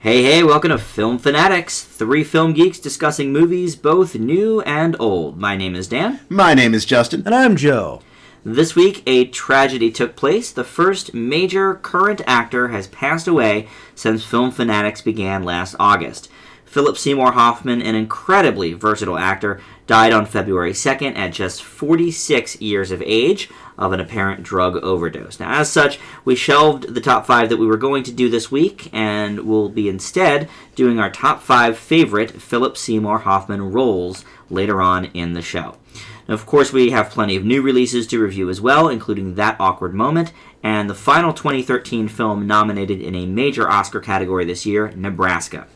Hey, welcome to Film Fanatics, three film geeks discussing movies both new and old. My name is Dan. My name is Justin. And I'm Joe. This week, a tragedy took place. The first major current actor has passed away since Film Fanatics began last August. Philip Seymour Hoffman, an incredibly versatile actor, died on February 2nd at just 46 years of age of an apparent drug overdose. Now, as such, we shelved the top 5 that we were going to do this week, and we'll be instead doing our top 5 favorite Philip Seymour Hoffman roles later on in the show. Now, of course, we have plenty of new releases to review as well, including That Awkward Moment, and the final 2013 film nominated in a major Oscar category this year, Nebraska.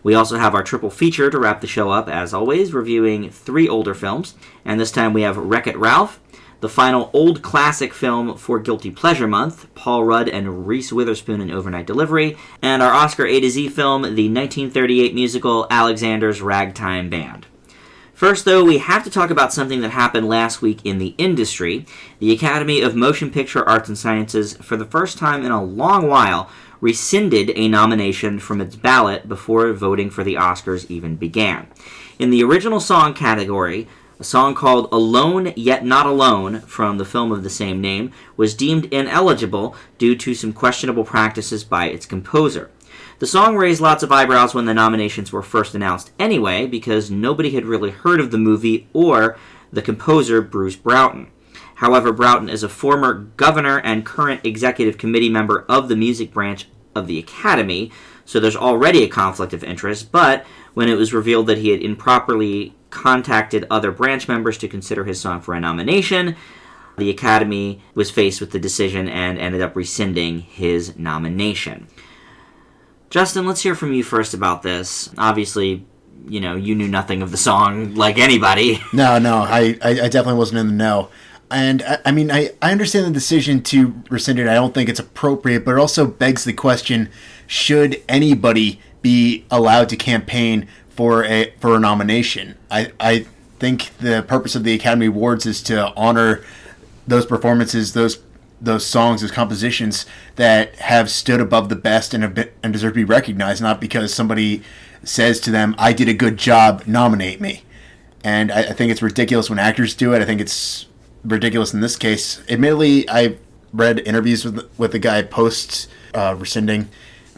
We also have our triple feature to wrap the show up, as always, reviewing 3 older films. And this time we have Wreck-It Ralph, the final old classic film for Guilty Pleasure Month, Paul Rudd and Reese Witherspoon in Overnight Delivery, and our Oscar A to Z film, the 1938 musical Alexander's Ragtime Band. First, though, we have to talk about something that happened last week in the industry. The Academy of Motion Picture Arts and Sciences, for the first time in a long while, rescinded a nomination from its ballot before voting for the Oscars even began. In the original song category, a song called Alone Yet Not Alone from the film of the same name was deemed ineligible due to some questionable practices by its composer. The song raised lots of eyebrows when the nominations were first announced anyway, because nobody had really heard of the movie or the composer, Bruce Broughton. However, Broughton is a former governor and current executive committee member of the music branch of the Academy, so there's already a conflict of interest, but when it was revealed that he had improperly contacted other branch members to consider his song for a nomination, the Academy was faced with the decision and ended up rescinding his nomination. Justin, let's hear from you first about this. Obviously, you knew nothing of the song like anybody. No, I definitely wasn't in the know. And, I understand the decision to rescind it. I don't think it's appropriate, but it also begs the question, should anybody be allowed to campaign for a nomination? I think the purpose of the Academy Awards is to honor those performances, those songs, those compositions that have stood above the best and deserve to be recognized, not because somebody says to them, I did a good job, nominate me. And I think it's ridiculous when actors do it. I think it's ridiculous in this case. Admittedly, I read interviews with the guy post rescinding,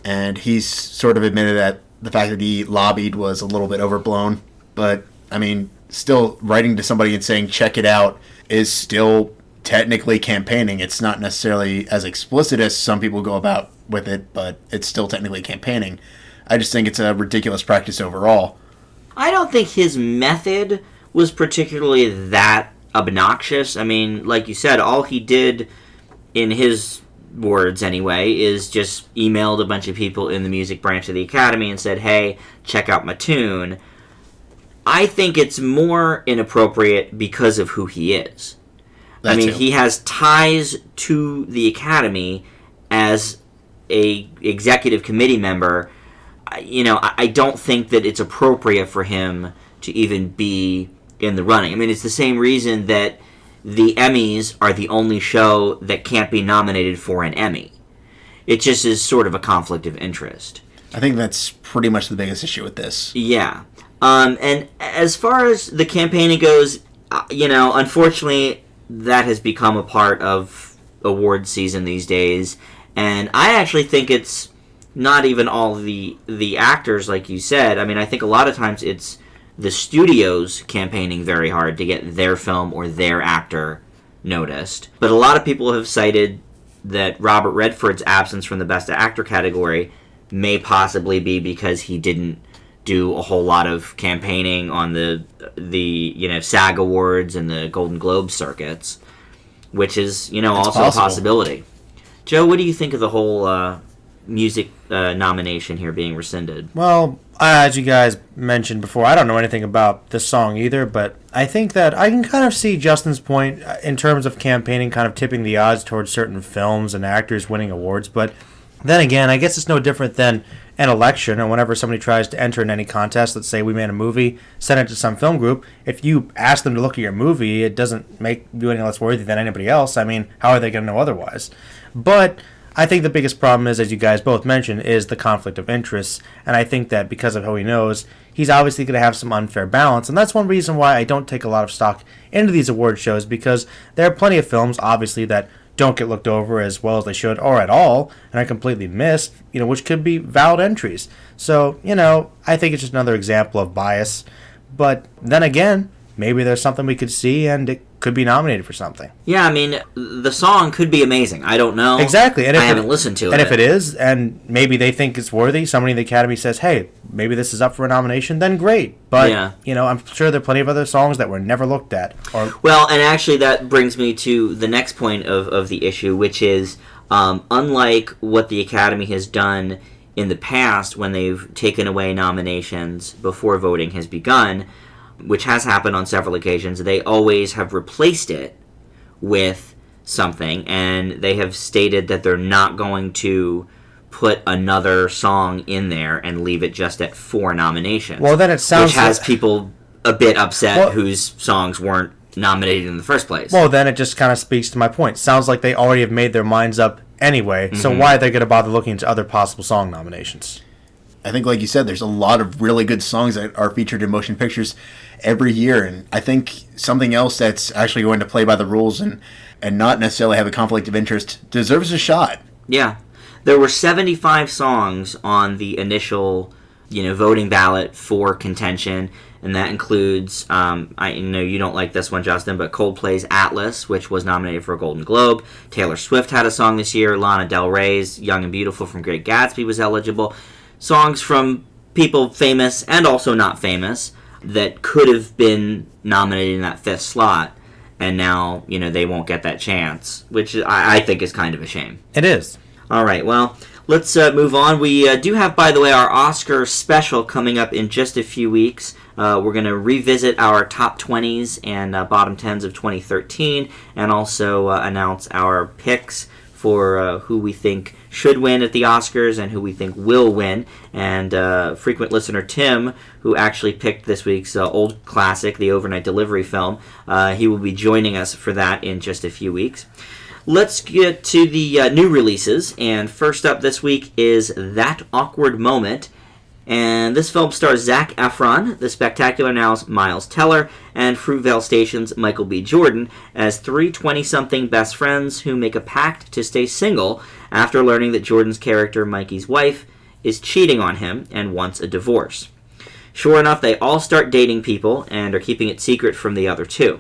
and he's sort of admitted that the fact that he lobbied was a little bit overblown. But, still writing to somebody and saying, check it out, is still technically campaigning. It's not necessarily as explicit as some people go about with it, but it's still technically campaigning. I just think it's a ridiculous practice overall. I don't think his method was particularly that obnoxious. Like you said, all he did, in his words anyway, is just emailed a bunch of people in the music branch of the Academy and said, hey, check out my tune. I think it's more inappropriate because of who he is. He has ties to the Academy as a executive committee member. I don't think that it's appropriate for him to even be in the running. It's the same reason that the Emmys are the only show that can't be nominated for an Emmy. It just is sort of a conflict of interest. I think that's pretty much the biggest issue with this. Yeah. And as far as the campaigning goes, unfortunately, that has become a part of award season these days. And I actually think it's not even all the actors, like you said. I think a lot of times it's the studios campaigning very hard to get their film or their actor noticed. But a lot of people have cited that Robert Redford's absence from the Best Actor category may possibly be because he didn't do a whole lot of campaigning on the SAG Awards and the Golden Globe circuits, which is, also possible. A possibility. Joe, what do you think of the whole music nomination here being rescinded? Well, as you guys mentioned before, I don't know anything about this song either, but I think that I can kind of see Justin's point in terms of campaigning kind of tipping the odds towards certain films and actors winning awards. But then again, I guess it's no different than an election, and whenever somebody tries to enter in any contest, let's say we made a movie, send it to some film group, if you ask them to look at your movie, it doesn't make you any less worthy than anybody else. How are they going to know otherwise? But I think the biggest problem is, as you guys both mentioned, is the conflict of interests. And I think that because of how he knows, he's obviously going to have some unfair balance. And that's one reason why I don't take a lot of stock into these award shows, because there are plenty of films, obviously, that don't get looked over as well as they should or at all, and are completely missed, which could be valid entries. So, I think it's just another example of bias. But then again, maybe there's something we could see and it could be nominated for something. Yeah, I mean, the song could be amazing. I don't know. Exactly. And I haven't listened to it. And if it is, and maybe they think it's worthy, somebody in the Academy says, hey, maybe this is up for a nomination, then great. But, I'm sure there are plenty of other songs that were never looked at. Well, and actually that brings me to the next point of the issue, which is, unlike what the Academy has done in the past when they've taken away nominations before voting has begun, which has happened on several occasions, they always have replaced it with something, and they have stated that they're not going to put another song in there and leave it just at 4 nominations. Well, then it sounds which has people a bit upset whose songs weren't nominated in the first place. Well, then it just kind of speaks to my point. Sounds like they already have made their minds up anyway, so why are they going to bother looking into other possible song nominations? I think, like you said, there's a lot of really good songs that are featured in motion pictures every year, and I think something else that's actually going to play by the rules and not necessarily have a conflict of interest deserves a shot. Yeah. There were 75 songs on the initial, voting ballot for contention, and that includes, I know you don't like this one, Justin, but Coldplay's Atlas, which was nominated for a Golden Globe. Taylor Swift had a song this year. Lana Del Rey's Young and Beautiful from Great Gatsby was eligible. Songs from people famous and also not famous that could have been nominated in that 5th slot, and now, they won't get that chance, which I think is kind of a shame. It is. All right, well, let's move on. We do have, by the way, our Oscar special coming up in just a few weeks. We're going to revisit our top 20s and bottom 10s of 2013, and also announce our picks for who we think should win at the Oscars and who we think will win. And frequent listener Tim, who actually picked this week's old classic, the Overnight Delivery film, he will be joining us for that in just a few weeks. Let's get to the new releases, and first up this week is That Awkward Moment. And this film stars Zac Efron, The Spectacular Now's Miles Teller, and Fruitvale Station's Michael B. Jordan as 3 20-something best friends who make a pact to stay single after learning that Jordan's character, Mikey's wife, is cheating on him and wants a divorce. Sure enough, they all start dating people and are keeping it secret from the other 2.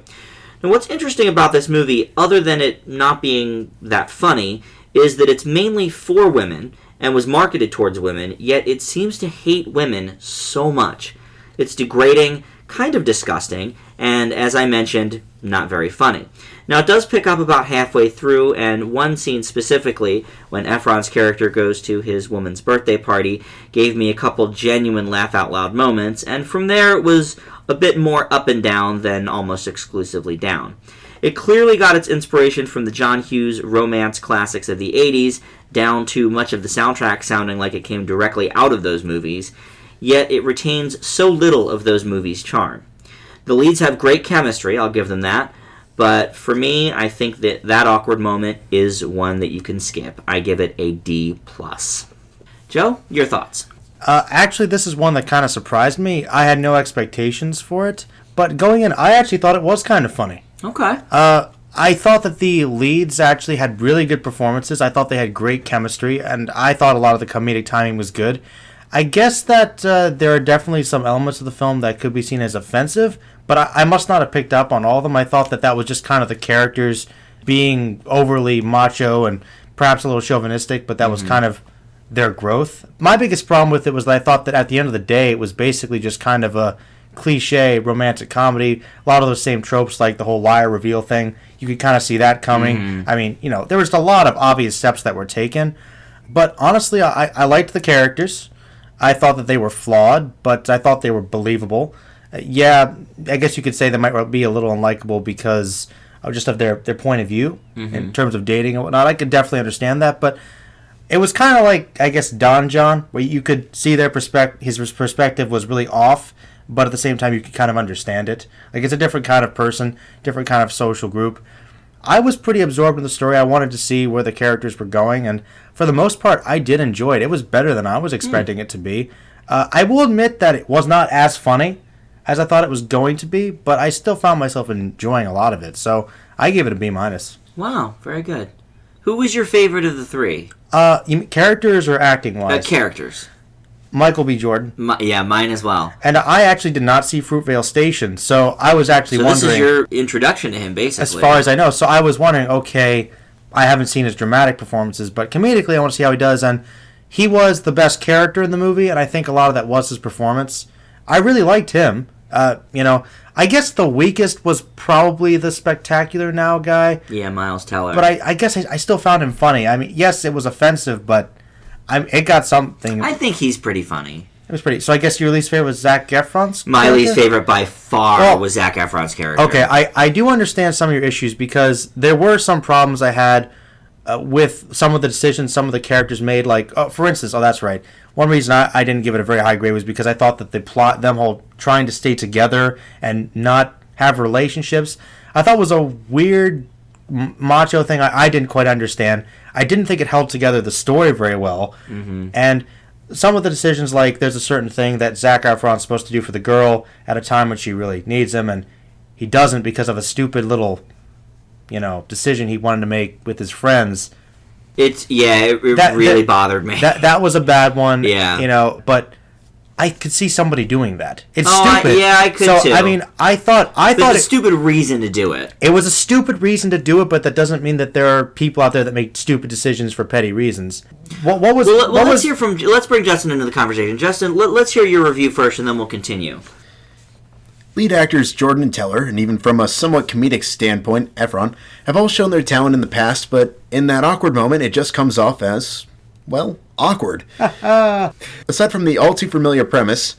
Now, what's interesting about this movie, other than it not being that funny, is that it's mainly for women and was marketed towards women, yet it seems to hate women so much. It's degrading, kind of disgusting, and as I mentioned, not very funny. Now, it does pick up about halfway through, and one scene specifically, when Efron's character goes to his woman's birthday party, gave me a couple genuine laugh-out-loud moments, and from there it was a bit more up and down than almost exclusively down. It clearly got its inspiration from the John Hughes romance classics of the 80s, down to much of the soundtrack sounding like it came directly out of those movies, yet it retains so little of those movies' charm. The leads have great chemistry, I'll give them that, but for me, I think that awkward moment is one that you can skip. I give it a D+. Joe, your thoughts? Actually, this is one that kind of surprised me. I had no expectations for it, but going in, I actually thought it was kind of funny. Okay. I thought that the leads actually had really good performances. I thought they had great chemistry, and I thought a lot of the comedic timing was good. I guess that there are definitely some elements of the film that could be seen as offensive, but I must not have picked up on all of them. I thought that was just kind of the characters being overly macho and perhaps a little chauvinistic, but that was kind of their growth. My biggest problem with it was that I thought that at the end of the day, it was basically just kind of a cliche romantic comedy. A lot of those same tropes, like the whole liar reveal thing, you could kind of see that coming. I mean, there was a lot of obvious steps that were taken, but honestly, I liked the characters. I thought that they were flawed, but I thought they were believable. Yeah, I guess you could say they might be a little unlikable because of just of their point of view in terms of dating and whatnot. I could definitely understand that, but it was kind of like, I guess, Don John, where you could see their his perspective was really off, but at the same time you could kind of understand it. Like, it's a different kind of person, different kind of social group. I was pretty absorbed in the story. I wanted to see where the characters were going, and for the most part, I did enjoy it. It was better than I was expecting it to be. I will admit that it was not as funny as I thought it was going to be, but I still found myself enjoying a lot of it. So I gave it a B-. Wow, very good. Who was your favorite of the three? You mean characters or acting-wise? Characters. Michael B. Jordan. Mine as well. And I actually did not see Fruitvale Station, so I was actually wondering... So this is your introduction to him, basically. As far as I know. So I was wondering, okay, I haven't seen his dramatic performances, but comedically I want to see how he does, and he was the best character in the movie, and I think a lot of that was his performance. I really liked him. I guess the weakest was probably the Spectacular Now guy. Yeah, Miles Teller. But I guess I still found him funny. I mean, yes, it was offensive, but it got something. I think he's pretty funny. It was pretty. So I guess your least favorite was Zac Efron's My character? least favorite by far was Zac Efron's character. Okay, I do understand some of your issues because there were some problems I had with some of the decisions some of the characters made. Like, for instance, that's right. One reason I didn't give it a very high grade was because I thought that the plot, them all trying to stay together and not have relationships, I thought was a weird macho thing I didn't quite understand. I didn't think it held together the story very well. Mm-hmm. And some of the decisions, like there's a certain thing that Zac Efron's supposed to do for the girl at a time when she really needs him, and he doesn't because of a stupid little, decision he wanted to make with his friends. It really bothered me. That was a bad one. Yeah. But I could see somebody doing that. It's stupid. I could too. I mean, I thought it's a stupid reason to do it. It was a stupid reason to do it, but that doesn't mean that there are people out there that make stupid decisions for petty reasons. Let's bring Justin into the conversation. Justin, let's hear your review first, and then we'll continue. Lead actors Jordan and Teller, and even from a somewhat comedic standpoint, Efron, have all shown their talent in the past, but in that awkward moment, it just comes off as, well, awkward. Aside from the all too familiar premise,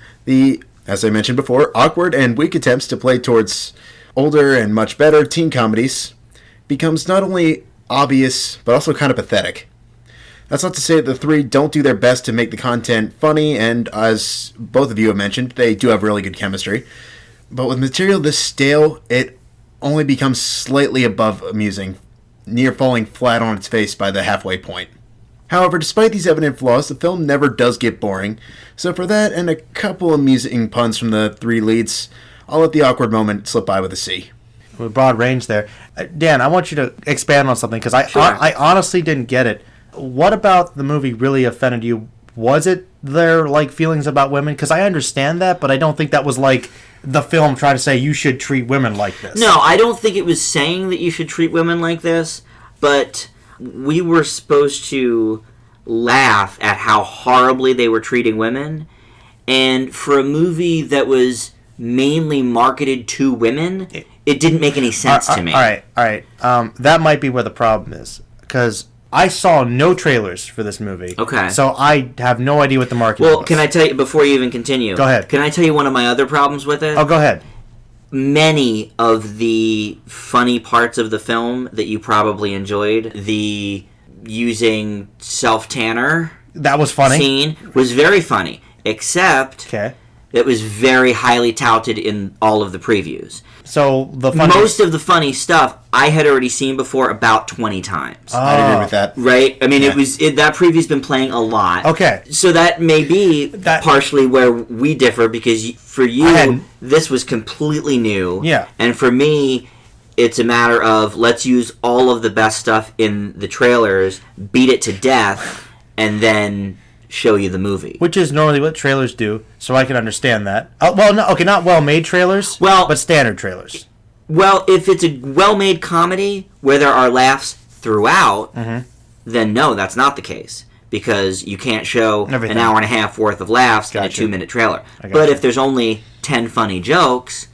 as I mentioned before, awkward and weak attempts to play towards older and much better teen comedies becomes not only obvious, but also kind of pathetic. That's not to say that the three don't do their best to make the content funny, and as both of you have mentioned, they do have really good chemistry. But with material this stale, it only becomes slightly above amusing, near falling flat on its face by the halfway point. However, despite these evident flaws, the film never does get boring, so for that and a couple amusing puns from the three leads, I'll let the awkward moment slip by with a C. With broad range there. Dan, I want you to expand on something, because I honestly didn't get it. What about the movie really offended you? Was it their feelings about women? Because I understand that, but I don't think that was the film trying to say you should treat women like this. No, I don't think it was saying that you should treat women like this, but we were supposed to laugh at how horribly they were treating women, and for a movie that was mainly marketed to women, it didn't make any sense to me. All right. That might be where the problem is, because I saw no trailers for this movie. Okay. So I have no idea what the marketing was. Well, can I tell you, before you even continue? Go ahead. Can I tell you one of my other problems with it? Oh, go ahead. Many of the funny parts of the film that you probably enjoyed, the using self-tanner that was funny. Scene was very funny, except it was very highly touted in all of the previews. So most of the funny stuff I had already seen before about 20 times. I'd agree with that. Right? I mean, that preview's been playing a lot. Okay. So that may be partially where we differ, because for you, this was completely new. Yeah. And for me, it's a matter of let's use all of the best stuff in the trailers, beat it to death, and then show you the movie. Which is normally what trailers do, so I can understand that. Not well-made trailers, but standard trailers. Well, if it's a well-made comedy where there are laughs throughout, then no, that's not the case. Because you can't show an hour and a half worth of laughs in a 2-minute trailer. But if there's only 10 funny jokes,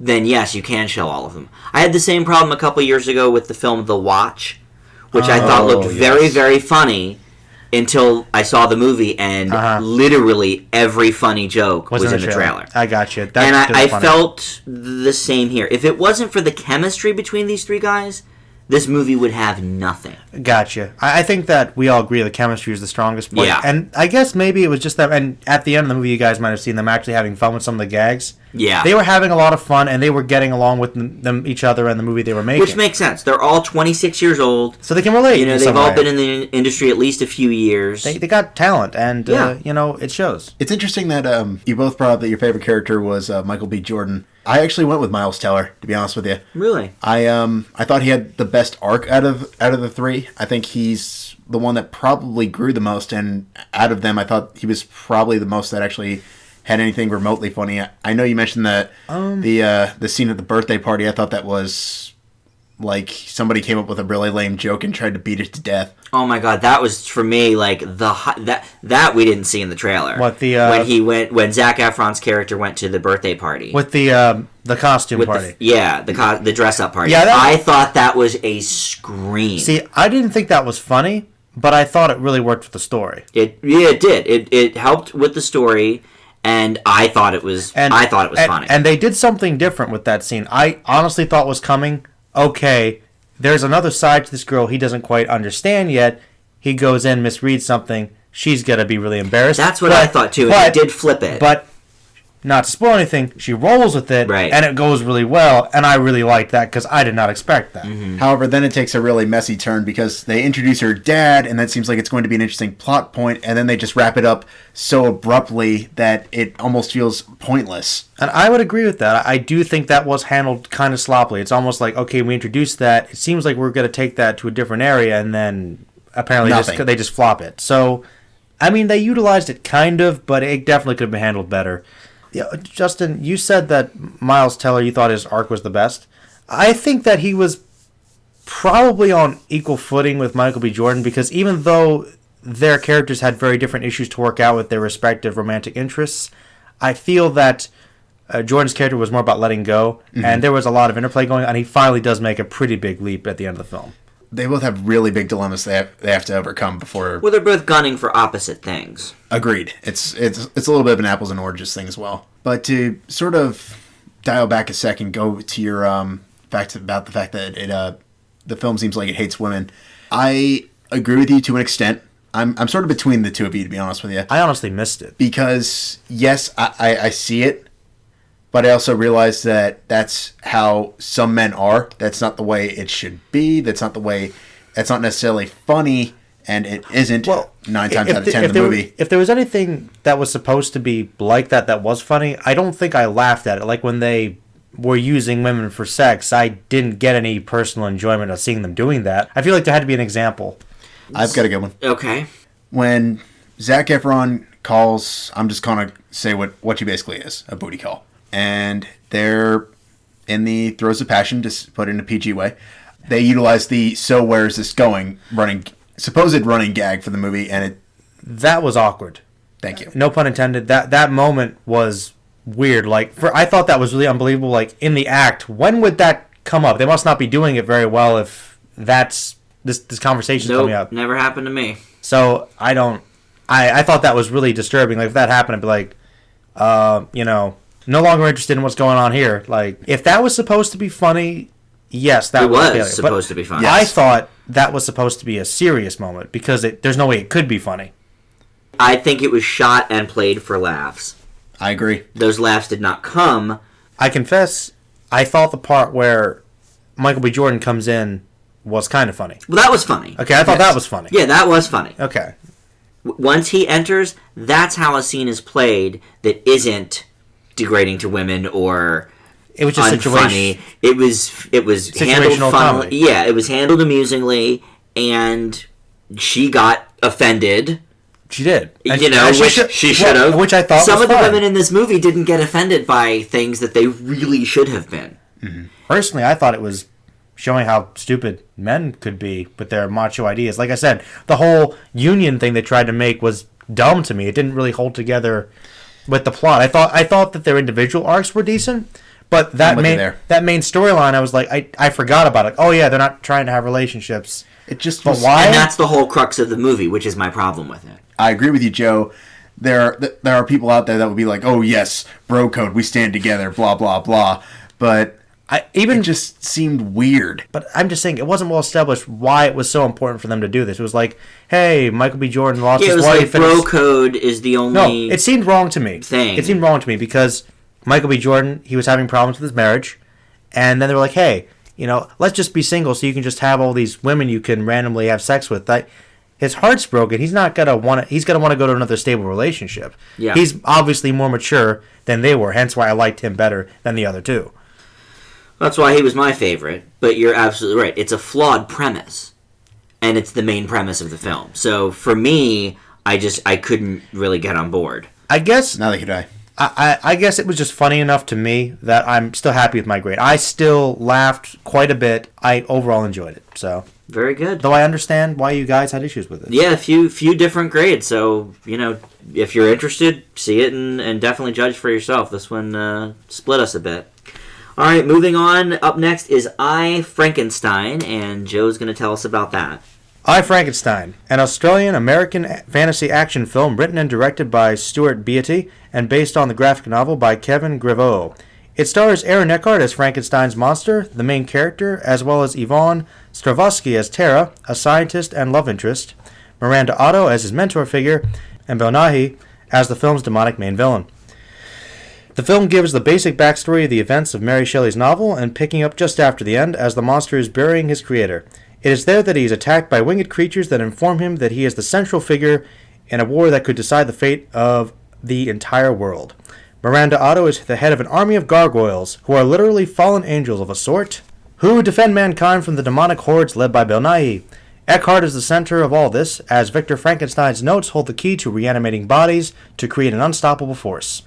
then yes, you can show all of them. I had the same problem a couple years ago with the film The Watch, which I thought looked very, very funny, until I saw the movie, and literally every funny joke was in the trailer. I got you. And I felt the same here. If it wasn't for the chemistry between these three guys, this movie would have nothing. Gotcha. I think that we all agree the chemistry is the strongest point. Yeah. And I guess maybe it was just that, and at the end of the movie you guys might have seen them actually having fun with some of the gags. Yeah. They were having a lot of fun, and they were getting along with each other and the movie they were making. Which makes sense. They're all 26 years old. So they can relate. They've all been in the industry at least a few years. They got talent, and, it shows. It's interesting that you both brought up that your favorite character was Michael B. Jordan. I actually went with Miles Teller, to be honest with you. Really? I thought he had the best arc out of the three. I think he's the one that probably grew the most, and out of them, I thought he was probably the most that actually had anything remotely funny. I know you mentioned that the scene at the birthday party. I thought that was like somebody came up with a really lame joke and tried to beat it to death. Oh my god, that was for me like that we didn't see in the trailer. What when Zac Efron's character went to the birthday party with the costume party? The dress up party. Yeah, I thought that was a scream. See, I didn't think that was funny, but I thought it really worked with the story. It did. It helped with the story. And I thought it was funny. And they did something different with that scene. I honestly thought was coming. Okay, there's another side to this girl he doesn't quite understand yet. He goes in, misreads something. She's gonna be really embarrassed. That's what I thought too. And he did flip it. But not to spoil anything, she rolls with it, right, and it goes really well. And I really liked that because I did not expect that. Mm-hmm. However, then it takes a really messy turn because they introduce her dad, and that seems like it's going to be an interesting plot point, and then they just wrap it up so abruptly that it almost feels pointless. And I would agree with that. I do think that was handled kind of sloppily. It's almost like, okay, we introduced that. It seems like we're going to take that to a different area, and then apparently they just flop it. So, I mean, they utilized it kind of, but it definitely could have been handled better. Yeah, Justin, you said that Miles Teller, you thought his arc was the best. I think that he was probably on equal footing with Michael B. Jordan because even though their characters had very different issues to work out with their respective romantic interests, I feel that Jordan's character was more about letting go, and there was a lot of interplay going on. He finally does make a pretty big leap at the end of the film. They both have really big dilemmas they have to overcome before. Well, they're both gunning for opposite things. Agreed. It's a little bit of an apples and oranges thing as well. But to sort of dial back a second, go to your fact about the fact that the film seems like it hates women. I agree with you to an extent. I'm sort of between the two of you, to be honest with you. I honestly missed it because yes, I see it. But I also realize that that's how some men are. That's not the way it should be. That's not necessarily funny, and it isn't 9 times out of 10 in the movie. If there was anything that was supposed to be like that was funny, I don't think I laughed at it. Like when they were using women for sex, I didn't get any personal enjoyment of seeing them doing that. I feel like there had to be an example. I've got a good one. Okay. When Zac Efron calls, I'm just going to say what she basically is, a booty call. And they're in the throes of passion, to put it in a PG way. They utilize the "so where's this going" supposed running gag for the movie, and that was awkward. Thank you. No pun intended. That moment was weird. I thought that was really unbelievable. Like in the act, when would that come up? They must not be doing it very well if that's this conversation's coming up. Never happened to me. So I thought that was really disturbing. Like if that happened, I'd be like, no longer interested in what's going on here. Like, if that was supposed to be funny, yes, that was supposed to be funny. I thought that was supposed to be a serious moment because there's no way it could be funny. I think it was shot and played for laughs. I agree. Those laughs did not come. I confess, I thought the part where Michael B. Jordan comes in was kind of funny. Well, that was funny. Okay, I thought that was funny. Yeah, that was funny. Okay. Once he enters, that's how a scene is played that isn't degrading to women or it was just unfunny. It was handled funnily. Yeah, it was handled amusingly, and she got offended. She did. Which she should have. Which I thought some was of the women in this movie didn't get offended by things that they really should have been. Mm-hmm. Personally, I thought it was showing how stupid men could be with their macho ideas. Like I said, the whole union thing they tried to make was dumb to me. It didn't really hold together with the plot. I thought that their individual arcs were decent, but that main storyline, I was like, I forgot about it. Oh yeah, they're not trying to have relationships. It just but why? And that's the whole crux of the movie, which is my problem with it. I agree with you, Joe. There are people out there that would be like, oh yes, bro code, we stand together, blah blah blah. But it just seemed weird. But I'm just saying, it wasn't well established why it was so important for them to do this. It was like, hey, Michael B. Jordan lost his wife. Like bro code is the only. No, it seemed wrong to me. Thing. It seemed wrong to me because Michael B. Jordan, he was having problems with his marriage, and then they were like, hey, let's just be single so you can just have all these women you can randomly have sex with. His heart's broken. He's not gonna want to. He's gonna want to go to another stable relationship. Yeah. He's obviously more mature than they were. Hence why I liked him better than the other two. That's why he was my favorite. But you're absolutely right. It's a flawed premise, and it's the main premise of the film. So for me, I couldn't really get on board. I guess Neither could I. I guess it was just funny enough to me that I'm still happy with my grade. I still laughed quite a bit. I overall enjoyed it. So very good. Though I understand why you guys had issues with it. Yeah, a few different grades. So if you're interested, see it and definitely judge for yourself. This one split us a bit. All right, moving on. Up next is I, Frankenstein, and Joe's going to tell us about that. I, Frankenstein, an Australian-American fantasy action film written and directed by Stuart Beattie and based on the graphic novel by Kevin Grevioux. It stars Aaron Eckhart as Frankenstein's monster, the main character, as well as Yvonne Strahovski as Tara, a scientist and love interest, Miranda Otto as his mentor figure, and Bill Nighy as the film's demonic main villain. The film gives the basic backstory of the events of Mary Shelley's novel and picking up just after the end as the monster is burying his creator. It is there that he is attacked by winged creatures that inform him that he is the central figure in a war that could decide the fate of the entire world. Miranda Otto is the head of an army of gargoyles, who are literally fallen angels of a sort, who defend mankind from the demonic hordes led by Bill Nighy. Eckhart is the center of all this, as Victor Frankenstein's notes hold the key to reanimating bodies to create an unstoppable force.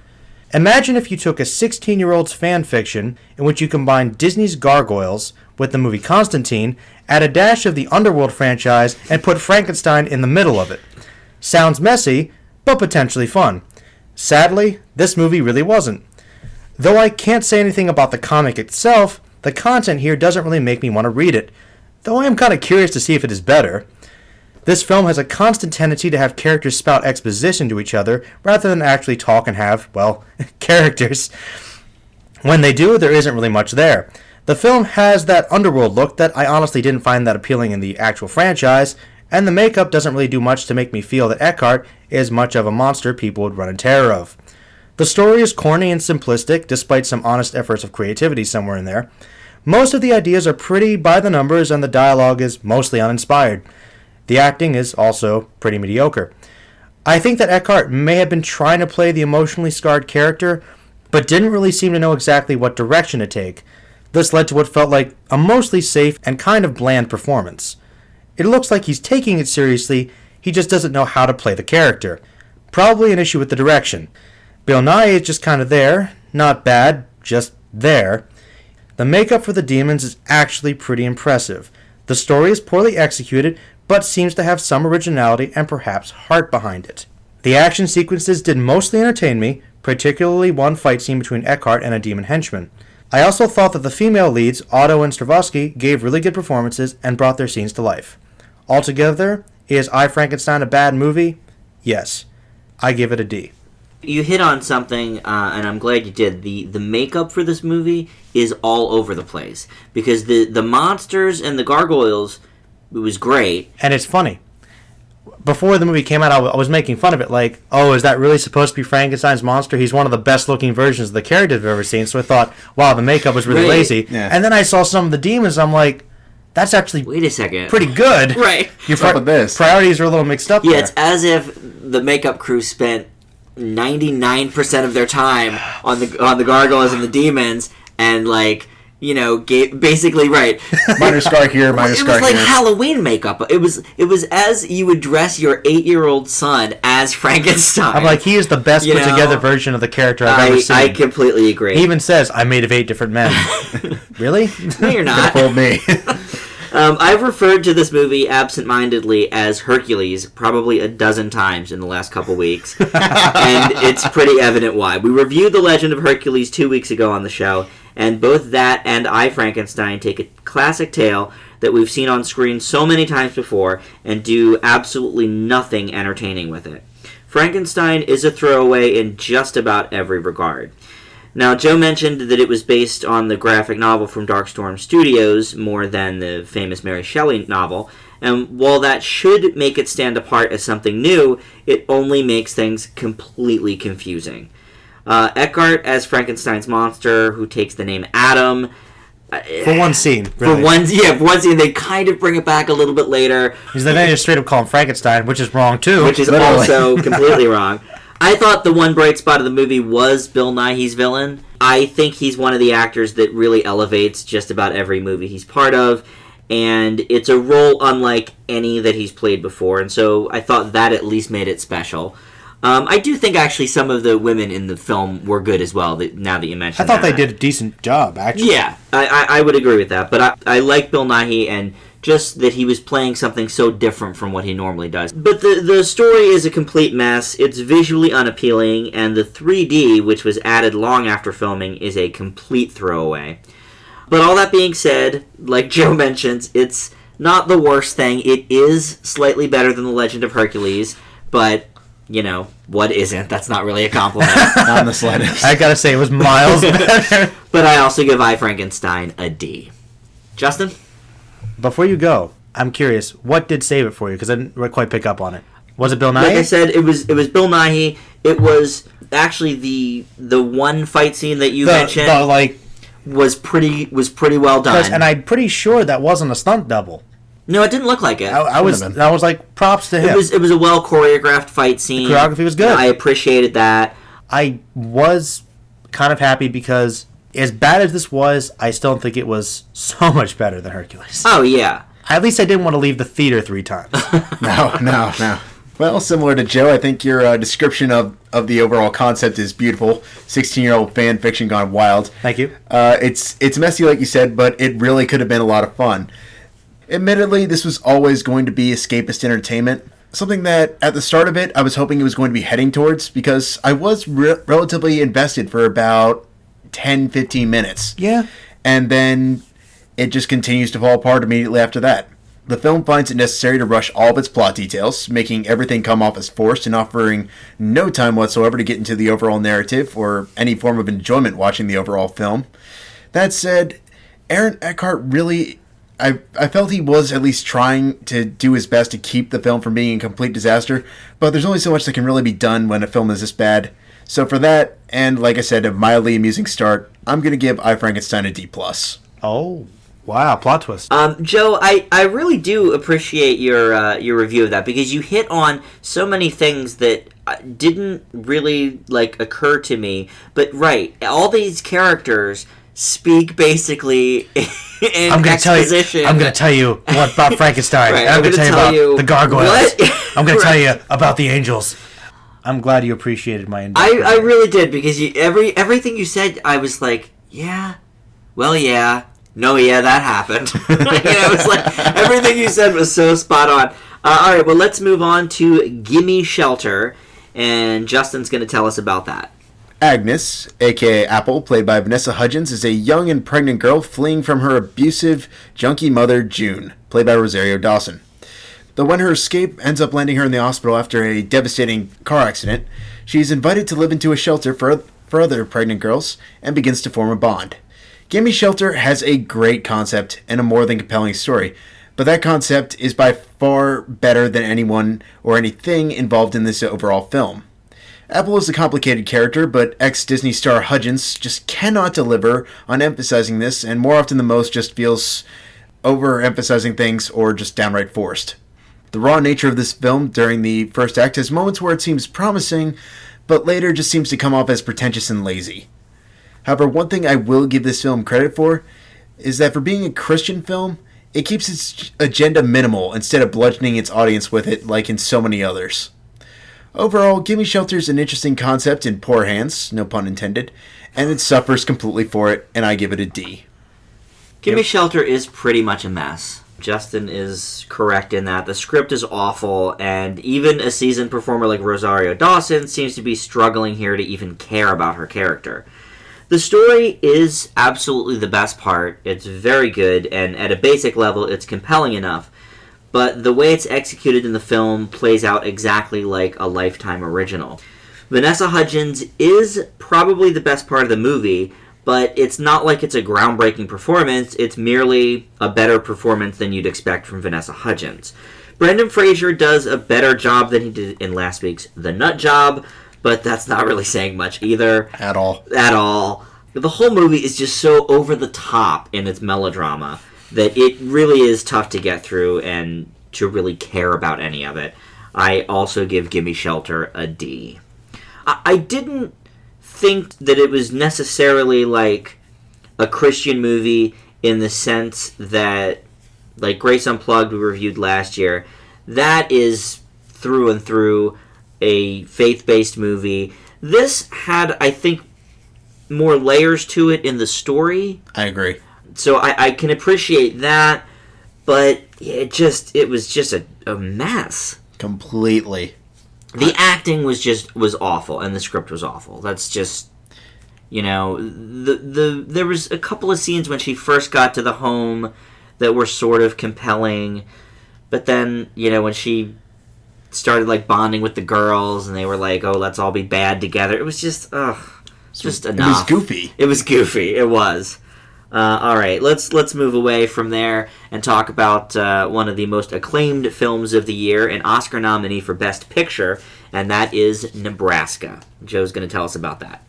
Imagine if you took a 16-year-old's fan fiction in which you combined Disney's Gargoyles with the movie Constantine, add a dash of the Underworld franchise, and put Frankenstein in the middle of it. Sounds messy, but potentially fun. Sadly, this movie really wasn't. Though I can't say anything about the comic itself, the content here doesn't really make me want to read it, though I am kind of curious to see if it is better. This film has a constant tendency to have characters spout exposition to each other rather than actually talk and have, well, characters. When they do, there isn't really much there. The film has that underworld look that I honestly didn't find that appealing in the actual franchise, and the makeup doesn't really do much to make me feel that Eckhart is much of a monster people would run in terror of. The story is corny and simplistic, despite some honest efforts of creativity somewhere in there. Most of the ideas are pretty by the numbers, and the dialogue is mostly uninspired. The acting is also pretty mediocre. I think that Eckhart may have been trying to play the emotionally scarred character, but didn't really seem to know exactly what direction to take. This led to what felt like a mostly safe and kind of bland performance. It looks like he's taking it seriously, he just doesn't know how to play the character. Probably an issue with the direction. Bill Nighy is just kind of there, not bad, just there. The makeup for the demons is actually pretty impressive. The story is poorly executed, but seems to have some originality and perhaps heart behind it. The action sequences did mostly entertain me, particularly one fight scene between Eckhart and a demon henchman. I also thought that the female leads, Otto and Strahovski, gave really good performances and brought their scenes to life. Altogether, is I, Frankenstein a bad movie? Yes. I give it a D. You hit on something, and I'm glad you did. The makeup for this movie is all over the place. Because the monsters and the gargoyles, it was great. And it's funny. Before the movie came out, I was making fun of it, like, oh, is that really supposed to be Frankenstein's monster? He's one of the best-looking versions of the character I've ever seen. So I thought, wow, the makeup was really lazy. Yeah. And then I saw some of the demons, I'm like, that's actually Wait a second. pretty good. Right. Your What's up with this? priorities are a little mixed up Yeah, there. it's as if the makeup crew spent 99% of their time on the gargoyles and the demons, and basically right. Minor scar here, minor It scar was like here. Halloween makeup. It was as you would dress your 8-year-old son as Frankenstein. I'm like, he is the best You put-together know, version of the character I've ever seen. I completely agree. He even says, I'm made of 8 different men. Really? No, you're not. Fooled me. I've referred to this movie absentmindedly as Hercules probably a dozen times in the last couple weeks, and it's pretty evident why. We reviewed The Legend of Hercules 2 weeks ago on the show, and both that and I, Frankenstein take a classic tale that we've seen on screen so many times before and do absolutely nothing entertaining with it. Frankenstein is a throwaway in just about every regard. Now, Joe mentioned that it was based on the graphic novel from Darkstorm Studios more than the famous Mary Shelley novel, and while that should make it stand apart as something new, it only makes things completely confusing. Eckhart as Frankenstein's monster, who takes the name Adam. For one scene, really. For one scene, they kind of bring it back a little bit later. Because then they just straight up call him Frankenstein, which is wrong too. Which is also completely wrong. I thought the one bright spot of the movie was Bill Nighy's villain. I think he's one of the actors that really elevates just about every movie he's part of, and it's a role unlike any that he's played before, and so I thought that at least made it special. I do think actually some of the women in the film were good as well, now that you mentioned that. I thought they did a decent job, actually. Yeah, I would agree with that, but I like Bill Nighy, and just that he was playing something so different from what he normally does. But the story is a complete mess, it's visually unappealing, and the 3D, which was added long after filming, is a complete throwaway. But all that being said, like Joe mentions, it's not the worst thing. It is slightly better than The Legend of Hercules, but... what isn't? That's not really a compliment. Not in the slightest. I gotta say, it was miles better. But I also give I, Frankenstein a D. Justin? Before you go, I'm curious, what did save it for you? Because I didn't quite pick up on it. Was it Bill Nighy? Like I said, it was Bill Nighy. It was actually the one fight scene that you mentioned was pretty well done. And I'm pretty sure that wasn't a stunt double. No, it didn't look like it. I was like, props to him. It was a well choreographed fight scene. The choreography was good. I appreciated that. I was kind of happy because as bad as this was, I still think it was so much better than Hercules. Oh yeah. At least I didn't want to leave the theater 3 times. No. Well, similar to Joe, I think your description of the overall concept is beautiful. 16-year-old fan fiction gone wild. Thank you. It's messy, like you said, but it really could have been a lot of fun. Admittedly, this was always going to be escapist entertainment, something that at the start of it I was hoping it was going to be heading towards because I was relatively invested for about 10-15 minutes. Yeah. And then it just continues to fall apart immediately after that. The film finds it necessary to rush all of its plot details, making everything come off as forced and offering no time whatsoever to get into the overall narrative or any form of enjoyment watching the overall film. That said, Aaron Eckhart really... I felt he was at least trying to do his best to keep the film from being a complete disaster, but there's only so much that can really be done when a film is this bad. So for that, and like I said, a mildly amusing start, I'm going to give I, Frankenstein a D+. Oh, wow, plot twist. Joe, I really do appreciate your review of that because you hit on so many things that didn't really occur to me. But right, all these characters speak basically in exposition. I'm going to tell you what about Frankenstein. Right, I'm going to tell you about the gargoyles. What? I'm going to tell you about the angels. I'm glad you appreciated my endeavor. I really did because everything you said, I was like, yeah, well, yeah, no, yeah, that happened. It was like everything you said was so spot on. All right, well, let's move on to Gimme Shelter, and Justin's going to tell us about that. Agnes, a.k.a. Apple, played by Vanessa Hudgens, is a young and pregnant girl fleeing from her abusive, junkie mother, June, played by Rosario Dawson. Though when her escape ends up landing her in the hospital after a devastating car accident, she is invited to live into a shelter for other pregnant girls and begins to form a bond. Gimme Shelter has a great concept and a more than compelling story, but that concept is by far better than anyone or anything involved in this overall film. Apple is a complicated character, but ex-Disney star Hudgens just cannot deliver on emphasizing this, and more often than most just feels overemphasizing things or just downright forced. The raw nature of this film during the first act has moments where it seems promising, but later just seems to come off as pretentious and lazy. However, one thing I will give this film credit for is that for being a Christian film, it keeps its agenda minimal instead of bludgeoning its audience with it like in so many others. Overall, Gimme Shelter is an interesting concept in poor hands, no pun intended, and it suffers completely for it, and I give it a D. Gimme Shelter is pretty much a mess. Justin is correct in that. The script is awful, and even a seasoned performer like Rosario Dawson seems to be struggling here to even care about her character. The story is absolutely the best part. It's very good, and at a basic level, it's compelling enough. But the way it's executed in the film plays out exactly like a Lifetime original. Vanessa Hudgens is probably the best part of the movie, but it's not like it's a groundbreaking performance, it's merely a better performance than you'd expect from Vanessa Hudgens. Brendan Fraser does a better job than he did in last week's The Nut Job, but that's not really saying much either. At all. At all. The whole movie is just so over the top in its melodrama that it really is tough to get through and to really care about any of it. I also give Gimme Shelter a D. I didn't think that it was necessarily like a Christian movie in the sense that, like Grace Unplugged we reviewed last year, that is through and through a faith-based movie. This had, I think, more layers to it in the story. I agree. So I can appreciate that, but it was just a mess. Completely. The acting was awful, and the script was awful. That's just, there was a couple of scenes when she first got to the home that were sort of compelling, but then, when she started, like, bonding with the girls, and they were like, oh, let's all be bad together, it was just, just enough. It was goofy. It was goofy. It was. All right, let's move away from there and talk about one of the most acclaimed films of the year, an Oscar nominee for Best Picture, and that is Nebraska. Joe's going to tell us about that.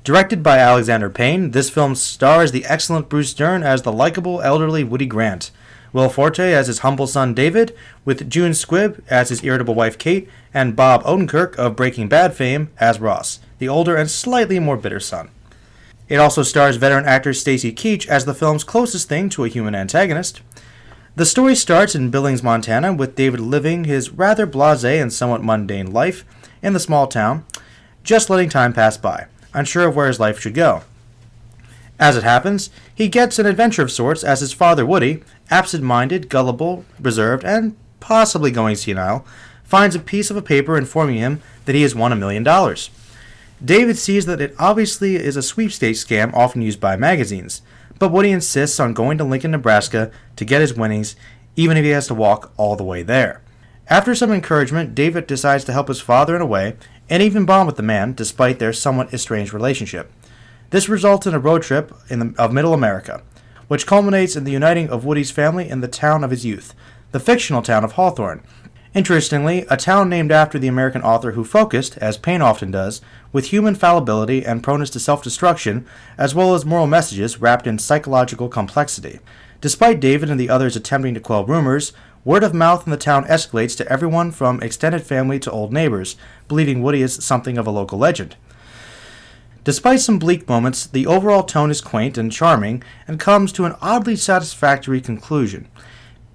Directed by Alexander Payne, this film stars the excellent Bruce Dern as the likable elderly Woody Grant, Will Forte as his humble son David, with June Squibb as his irritable wife Kate, and Bob Odenkirk of Breaking Bad fame as Ross, the older and slightly more bitter son. It also stars veteran actor Stacy Keach as the film's closest thing to a human antagonist. The story starts in Billings, Montana, with David living his rather blasé and somewhat mundane life in the small town, just letting time pass by, unsure of where his life should go. As it happens, he gets an adventure of sorts as his father Woody, absent-minded, gullible, reserved, and possibly going senile, finds a piece of a paper informing him that he has won $1 million. David sees that it obviously is a sweepstakes scam often used by magazines, but Woody insists on going to Lincoln, Nebraska to get his winnings, even if he has to walk all the way there. After some encouragement, David decides to help his father in a way, and even bond with the man, despite their somewhat estranged relationship. This results in a road trip of Middle America, which culminates in the uniting of Woody's family in the town of his youth, the fictional town of Hawthorne. Interestingly, a town named after the American author who focused, as Payne often does, with human fallibility and proneness to self-destruction, as well as moral messages wrapped in psychological complexity. Despite David and the others attempting to quell rumors, word of mouth in the town escalates to everyone from extended family to old neighbors, believing Woody is something of a local legend. Despite some bleak moments, the overall tone is quaint and charming, and comes to an oddly satisfactory conclusion.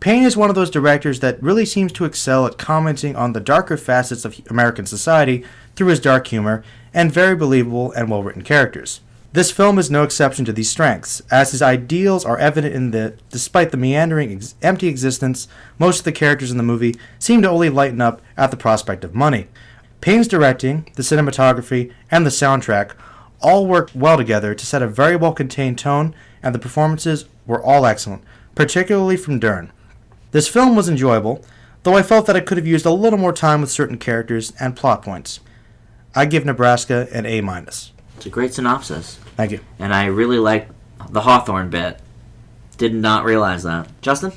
Payne is one of those directors that really seems to excel at commenting on the darker facets of American society through his dark humor and very believable and well-written characters. This film is no exception to these strengths, as his ideals are evident in that, despite the meandering, empty existence, most of the characters in the movie seem to only lighten up at the prospect of money. Payne's directing, the cinematography, and the soundtrack all work well together to set a very well-contained tone, and the performances were all excellent, particularly from Dern. This film was enjoyable, though I felt that I could have used a little more time with certain characters and plot points. I give Nebraska an A-. It's a great synopsis. Thank you. And I really like the Hawthorne bit. Did not realize that. Justin?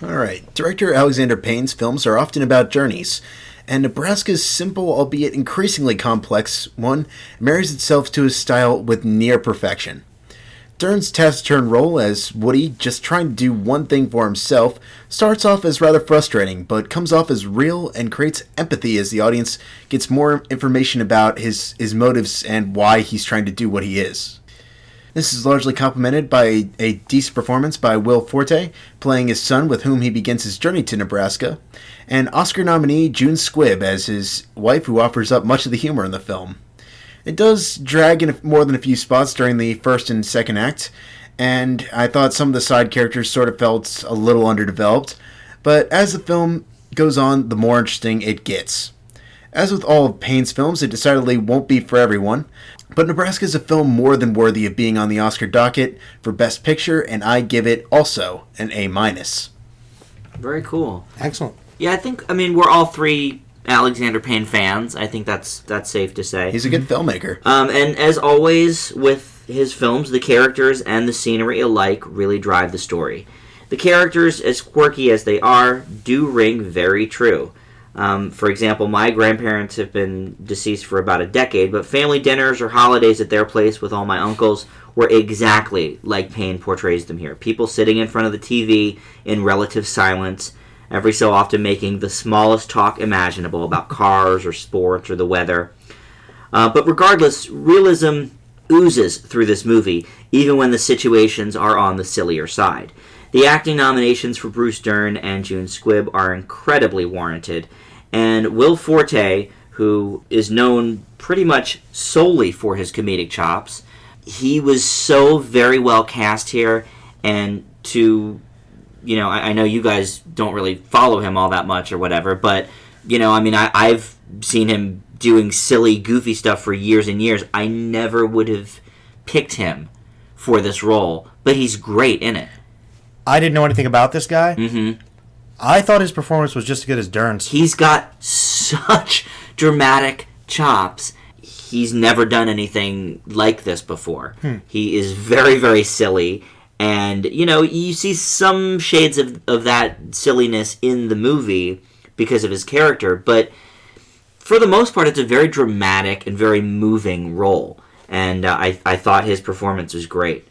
All right. Director Alexander Payne's films are often about journeys, and Nebraska's simple, albeit increasingly complex one, marries itself to his style with near perfection. Dern's taciturn role as Woody, just trying to do one thing for himself, starts off as rather frustrating, but comes off as real and creates empathy as the audience gets more information about his motives and why he's trying to do what he is. This is largely complemented by a decent performance by Will Forte, playing his son with whom he begins his journey to Nebraska, and Oscar nominee June Squibb as his wife, who offers up much of the humor in the film. It does drag in more than a few spots during the first and second act, and I thought some of the side characters sort of felt a little underdeveloped, but as the film goes on, the more interesting it gets. As with all of Payne's films, it decidedly won't be for everyone, but Nebraska is a film more than worthy of being on the Oscar docket for Best Picture, and I give it also an A-. Very cool. Excellent. Yeah, we're all three Alexander Payne fans. I think that's safe to say. He's a good filmmaker. And as always with his films, the characters and the scenery alike really drive the story. The characters, as quirky as they are, do ring very true. For example, my grandparents have been deceased for about a decade, but family dinners or holidays at their place with all my uncles were exactly like Payne portrays them here. People sitting in front of the TV in relative silence, every so often making the smallest talk imaginable about cars or sports or the weather. But regardless, realism oozes through this movie, even when the situations are on the sillier side. The acting nominations for Bruce Dern and June Squibb are incredibly warranted, and Will Forte, who is known pretty much solely for his comedic chops, he was so very well cast here, and I know you guys don't really follow him all that much or whatever, but, I've seen him doing silly, goofy stuff for years and years. I never would have picked him for this role, but he's great in it. I didn't know anything about this guy. Mm-hmm. I thought his performance was just as good as Dern's. He's got such dramatic chops. He's never done anything like this before. He is very, very silly. And, you see some shades of that silliness in the movie because of his character. But for the most part, it's a very dramatic and very moving role. And I thought his performance was great.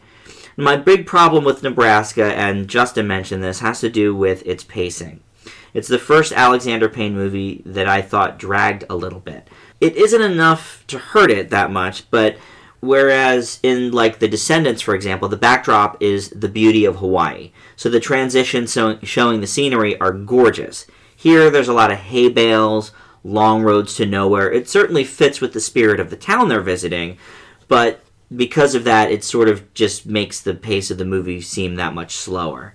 My big problem with Nebraska, and Justin mentioned this, has to do with its pacing. It's the first Alexander Payne movie that I thought dragged a little bit. It isn't enough to hurt it that much, but whereas in like The Descendants, for example, the backdrop is the beauty of Hawaii. So the transitions showing the scenery are gorgeous. Here there's a lot of hay bales, long roads to nowhere. It certainly fits with the spirit of the town they're visiting, but because of that, it sort of just makes the pace of the movie seem that much slower.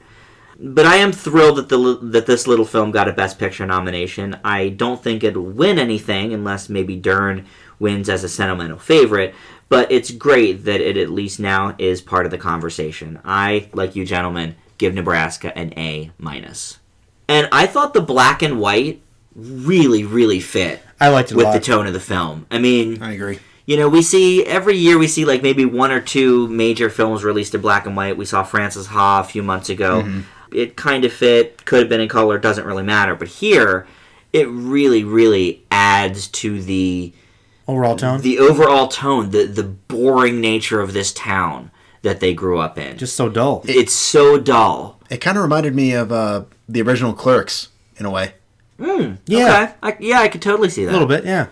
But I am thrilled that this little film got a Best Picture nomination. I don't think it'll win anything, unless maybe Dern wins as a sentimental favorite, but it's great that it at least now is part of the conversation. I, like you gentlemen, give Nebraska an A-. And I thought the black and white really, really fit I liked it a with lot. the tone of the film. I mean, I agree. every year we see like maybe one or two major films released in black and white. We saw Frances Ha a few months ago. Mm-hmm. It kind of fit, could have been in color, doesn't really matter. But here, it really, really adds to the overall tone. The overall tone, the boring nature of this town that they grew up in. Just so dull. It's so dull. It kind of reminded me of the original Clerks, in a way. Yeah. Okay. I could totally see that. A little bit, yeah.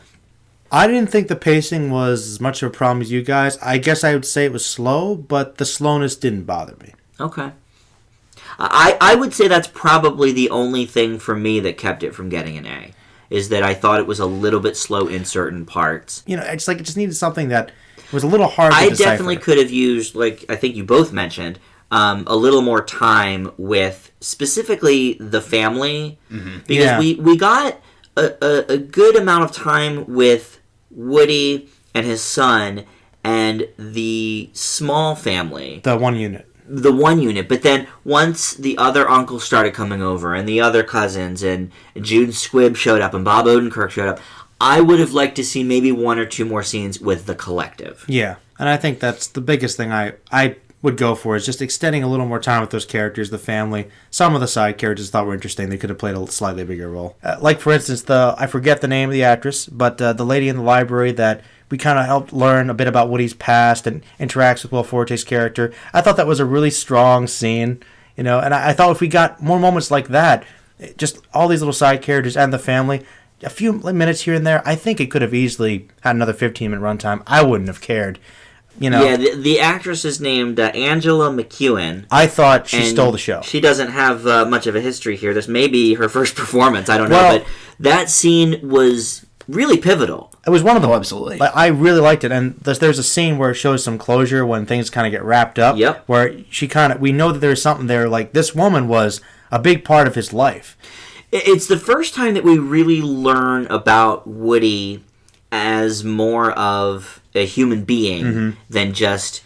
I didn't think the pacing was as much of a problem as you guys. I guess I would say it was slow, but the slowness didn't bother me. Okay. I would say that's probably the only thing for me that kept it from getting an A, is that I thought it was a little bit slow in certain parts. It's like it just needed something that was a little hard to I decipher. definitely could have used, like I think you both mentioned, a little more time with specifically the family, because we got a good amount of time with Woody and his son and the small family. The one unit. But then once the other uncles started coming over and the other cousins and June Squibb showed up and Bob Odenkirk showed up, I would have liked to see maybe one or two more scenes with the collective. Yeah, and I think that's the biggest thing I would go for, is just extending a little more time with those characters, the family. Some of the side characters I thought were interesting. They could have played a slightly bigger role. Like, for instance, I forget the name of the actress, but the lady in the library that we kind of helped learn a bit about Woody's past and interacts with Will Forte's character. I thought that was a really strong scene, and I thought if we got more moments like that, just all these little side characters and the family, a few minutes here and there, I think it could have easily had another 15-minute runtime. I wouldn't have cared. Yeah, the actress is named Angela McEwen. I thought she stole the show. She doesn't have much of a history here. This may be her first performance. I don't know, but that scene was really pivotal. It was one of them. Oh, absolutely. I really liked it, and there's a scene where it shows some closure when things kind of get wrapped up. Yep. Where we know that there's something there. Like, this woman was a big part of his life. It's the first time that we really learn about Woody as more of a human being than just,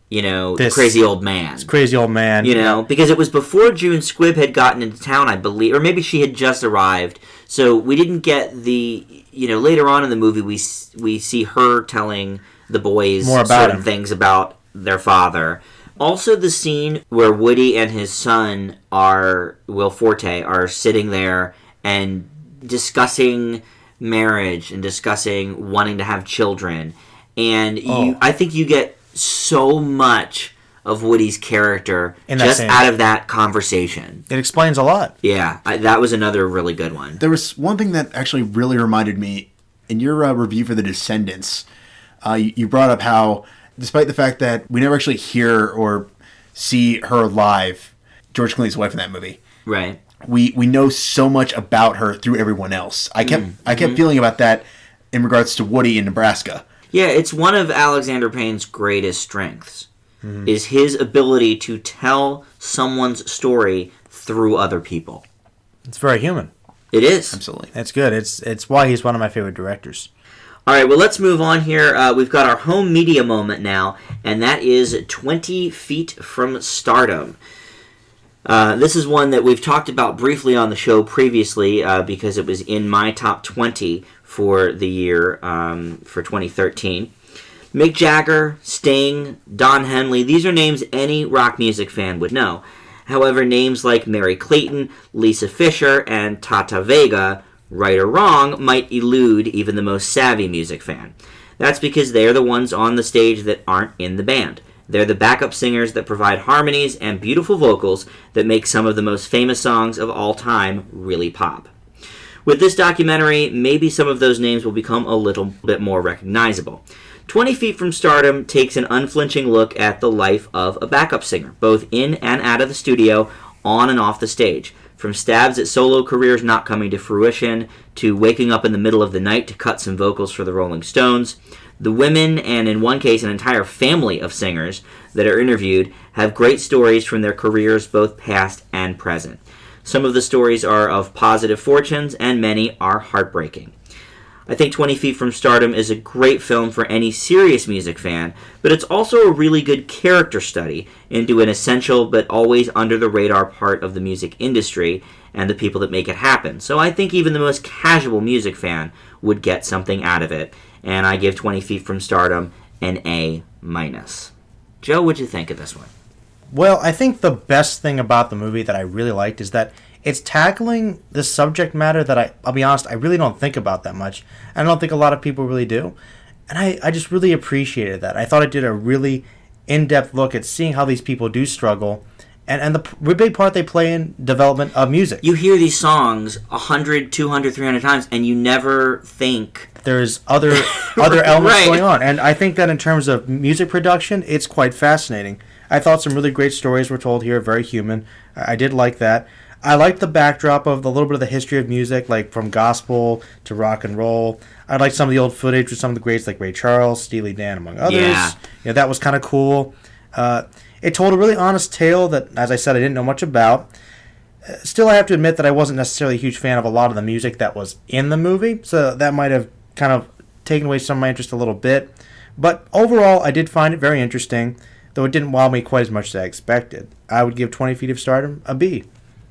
this crazy old man. This crazy old man. Because it was before June Squibb had gotten into town, I believe, or maybe she had just arrived. So we didn't get later on in the movie we see her telling the boys more about certain things about their father. Also, the scene where Woody and his son Will Forte are sitting there and discussing marriage and discussing wanting to have children, and I think you get so much of Woody's character just out of that conversation. It explains a lot. Yeah, that was another really good one. There was one thing that actually really reminded me in your review for The Descendants. You brought up how, despite the fact that we never actually hear or see her live, George Clooney's wife in that movie, right? We know so much about her through everyone else. I kept feeling about that in regards to Woody in Nebraska. Yeah, it's one of Alexander Payne's greatest strengths. Is his ability to tell someone's story through other people. It's very human. It is. Absolutely. It's good. It's why he's one of my favorite directors. All right, well, let's move on here. We've got our home media moment now, and that is 20 Feet From Stardom. This is one that we've talked about briefly on the show previously because it was in my top 20 for the year for 2013. Mick Jagger, Sting, Don Henley, these are names any rock music fan would know. However, names like Mary Clayton, Lisa Fischer, and Tata Vega, right or wrong, might elude even the most savvy music fan. That's because they're the ones on the stage that aren't in the band. They're the backup singers that provide harmonies and beautiful vocals that make some of the most famous songs of all time really pop. With this documentary, maybe some of those names will become a little bit more recognizable. 20 Feet From Stardom takes an unflinching look at the life of a backup singer, both in and out of the studio, on and off the stage. From stabs at solo careers not coming to fruition, to waking up in the middle of the night to cut some vocals for the Rolling Stones, the women, and in one case an entire family of singers that are interviewed, have great stories from their careers, both past and present. Some of the stories are of positive fortunes, and many are heartbreaking. I think 20 Feet From Stardom is a great film for any serious music fan, but it's also a really good character study into an essential but always under-the-radar part of the music industry and the people that make it happen. So I think even the most casual music fan would get something out of it, and I give 20 Feet From Stardom an A-. Joe, what'd you think of this one? Well, I think the best thing about the movie that I really liked is that it's tackling the subject matter that I'll be honest, I really don't think about that much. I don't think a lot of people really do. And I just really appreciated that. I thought it did a really in-depth look at seeing how these people do struggle and the big part they play in development of music. You hear these songs 100, 200, 300 times, and you never think there's other elements right. going on. And I think that in terms of music production, it's quite fascinating. I thought some really great stories were told here, very human. I did like that. I liked the backdrop of the little bit of the history of music, like from gospel to rock and roll. I liked some of the old footage with some of the greats like Ray Charles, Steely Dan, among others. Yeah, that was kind of cool. It told a really honest tale that, as I said, I didn't know much about. Still, I have to admit that I wasn't necessarily a huge fan of a lot of the music that was in the movie, so that might have kind of taken away some of my interest a little bit. But overall, I did find it very interesting, though it didn't wow me quite as much as I expected. I would give 20 Feet of Stardom a B.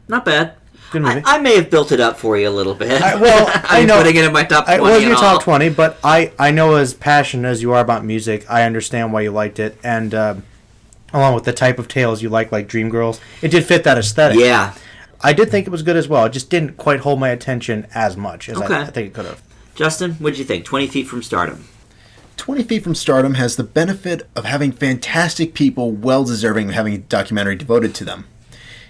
Not bad. Good movie. I may have built it up for you a little bit. I know. Putting it in my top 20 It was your and top all. 20, but I know as passionate as you are about music, I understand why you liked it, and along with the type of tales you like Dreamgirls, it did fit that aesthetic. Yeah. I did think it was good as well. It just didn't quite hold my attention as much as I think it could have. Justin, what'd you think? 20 Feet From Stardom. 20 Feet From Stardom has the benefit of having fantastic people well deserving of having a documentary devoted to them.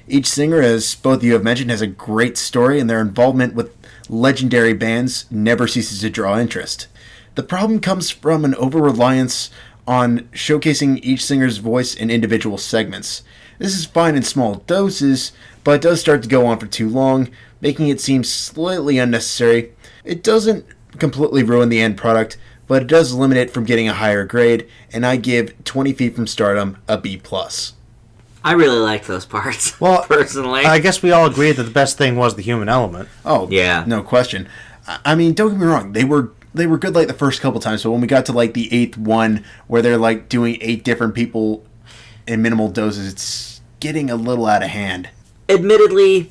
Each singer, as both of you have mentioned, has a great story, and their involvement with legendary bands never ceases to draw interest. The problem comes from an over-reliance on showcasing each singer's voice in individual segments. This is fine in small doses, but it does start to go on for too long, making it seem slightly unnecessary. It doesn't completely ruin the end product, but it does limit it from getting a higher grade, and I give 20 Feet From Stardom a B+. I really liked those parts, personally. I guess we all agreed that the best thing was the human element. Oh, yeah. No question. I mean, don't get me wrong, they were good like the first couple times, but when we got to like the 8th one, where they're like doing 8 different people in minimal doses, it's getting a little out of hand. Admittedly,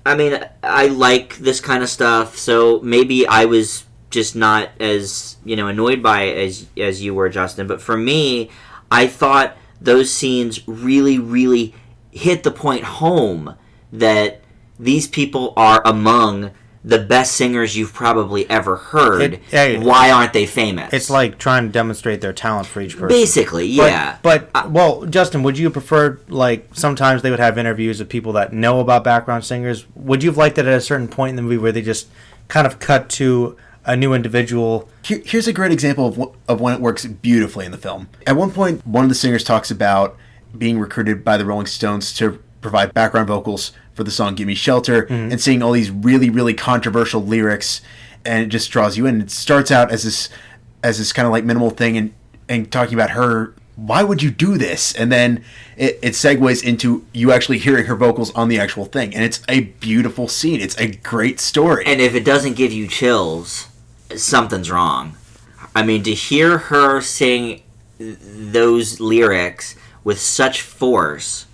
I mean, I like this kind of stuff, so maybe I was just not as, annoyed by it as you were, Justin. But for me, I thought those scenes really, really hit the point home that these people are among the best singers you've probably ever heard. Hey, why aren't they famous? It's like trying to demonstrate their talent for each person. Basically, yeah. But well, Justin, would you have preferred, like, sometimes they would have interviews of people that know about background singers? Would you have liked it at a certain point in the movie where they just kind of cut to a new individual? Here's a great example of when it works beautifully in the film. At one point, one of the singers talks about being recruited by the Rolling Stones to provide background vocals for the song Gimme Shelter, and seeing all these really, really controversial lyrics, and it just draws you in. It starts out as this kind of like minimal thing, and talking about her, why would you do this? And then it segues into you actually hearing her vocals on the actual thing, and it's a beautiful scene. It's a great story. And if it doesn't give you chills, something's wrong. I mean, to hear her sing those lyrics with such force.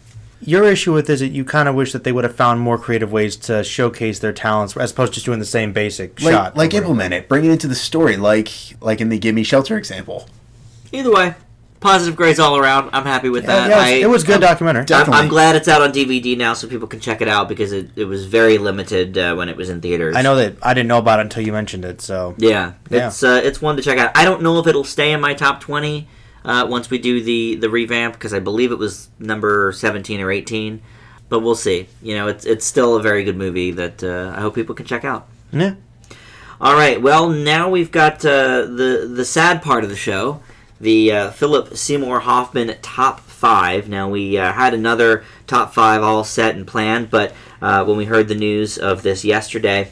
Your issue with is that you kind of wish that they would have found more creative ways to showcase their talents as opposed to just doing the same basic shot. Like implement it, bring it into the story, like in the Gimme Shelter example. Either way, positive grades all around. I'm happy with that. Yeah, it was good documentary. I'm glad it's out on DVD now so people can check it out, because it was very limited when it was in theaters. I know that I didn't know about it until you mentioned it. So yeah. It's one to check out. I don't know if it'll stay in my top 20 once we do the revamp, because I believe it was number 17 or 18, but we'll see. You know, it's still a very good movie that I hope people can check out. Yeah. All right. Well, now we've got the sad part of the show, the Philip Seymour Hoffman top 5. Now, we had another top 5 all set and planned, but when we heard the news of this yesterday,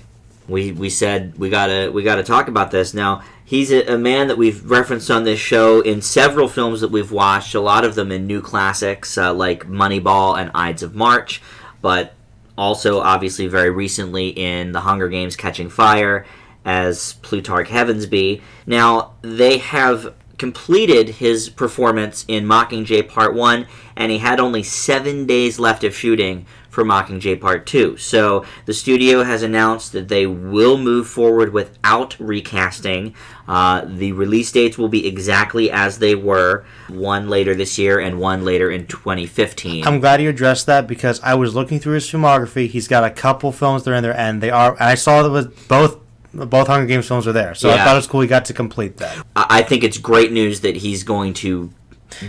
we said we gotta talk about this. Now, he's a man that we've referenced on this show in several films that we've watched, a lot of them in new classics like Moneyball and Ides of March, but also obviously very recently in The Hunger Games: Catching Fire as Plutarch Heavensbee. Now, they have completed his performance in Mockingjay Part 1, and he had only 7 days left of shooting for Mockingjay Part 2. So the studio has announced that they will move forward without recasting. The release dates will be exactly as they were, one later this year and one later in 2015. I'm glad you addressed that, because I was looking through his filmography. He's got a couple films that are in there, and I saw that was both Hunger Games films are there. So yeah. I thought it was cool he got to complete that. I think it's great news that he's going to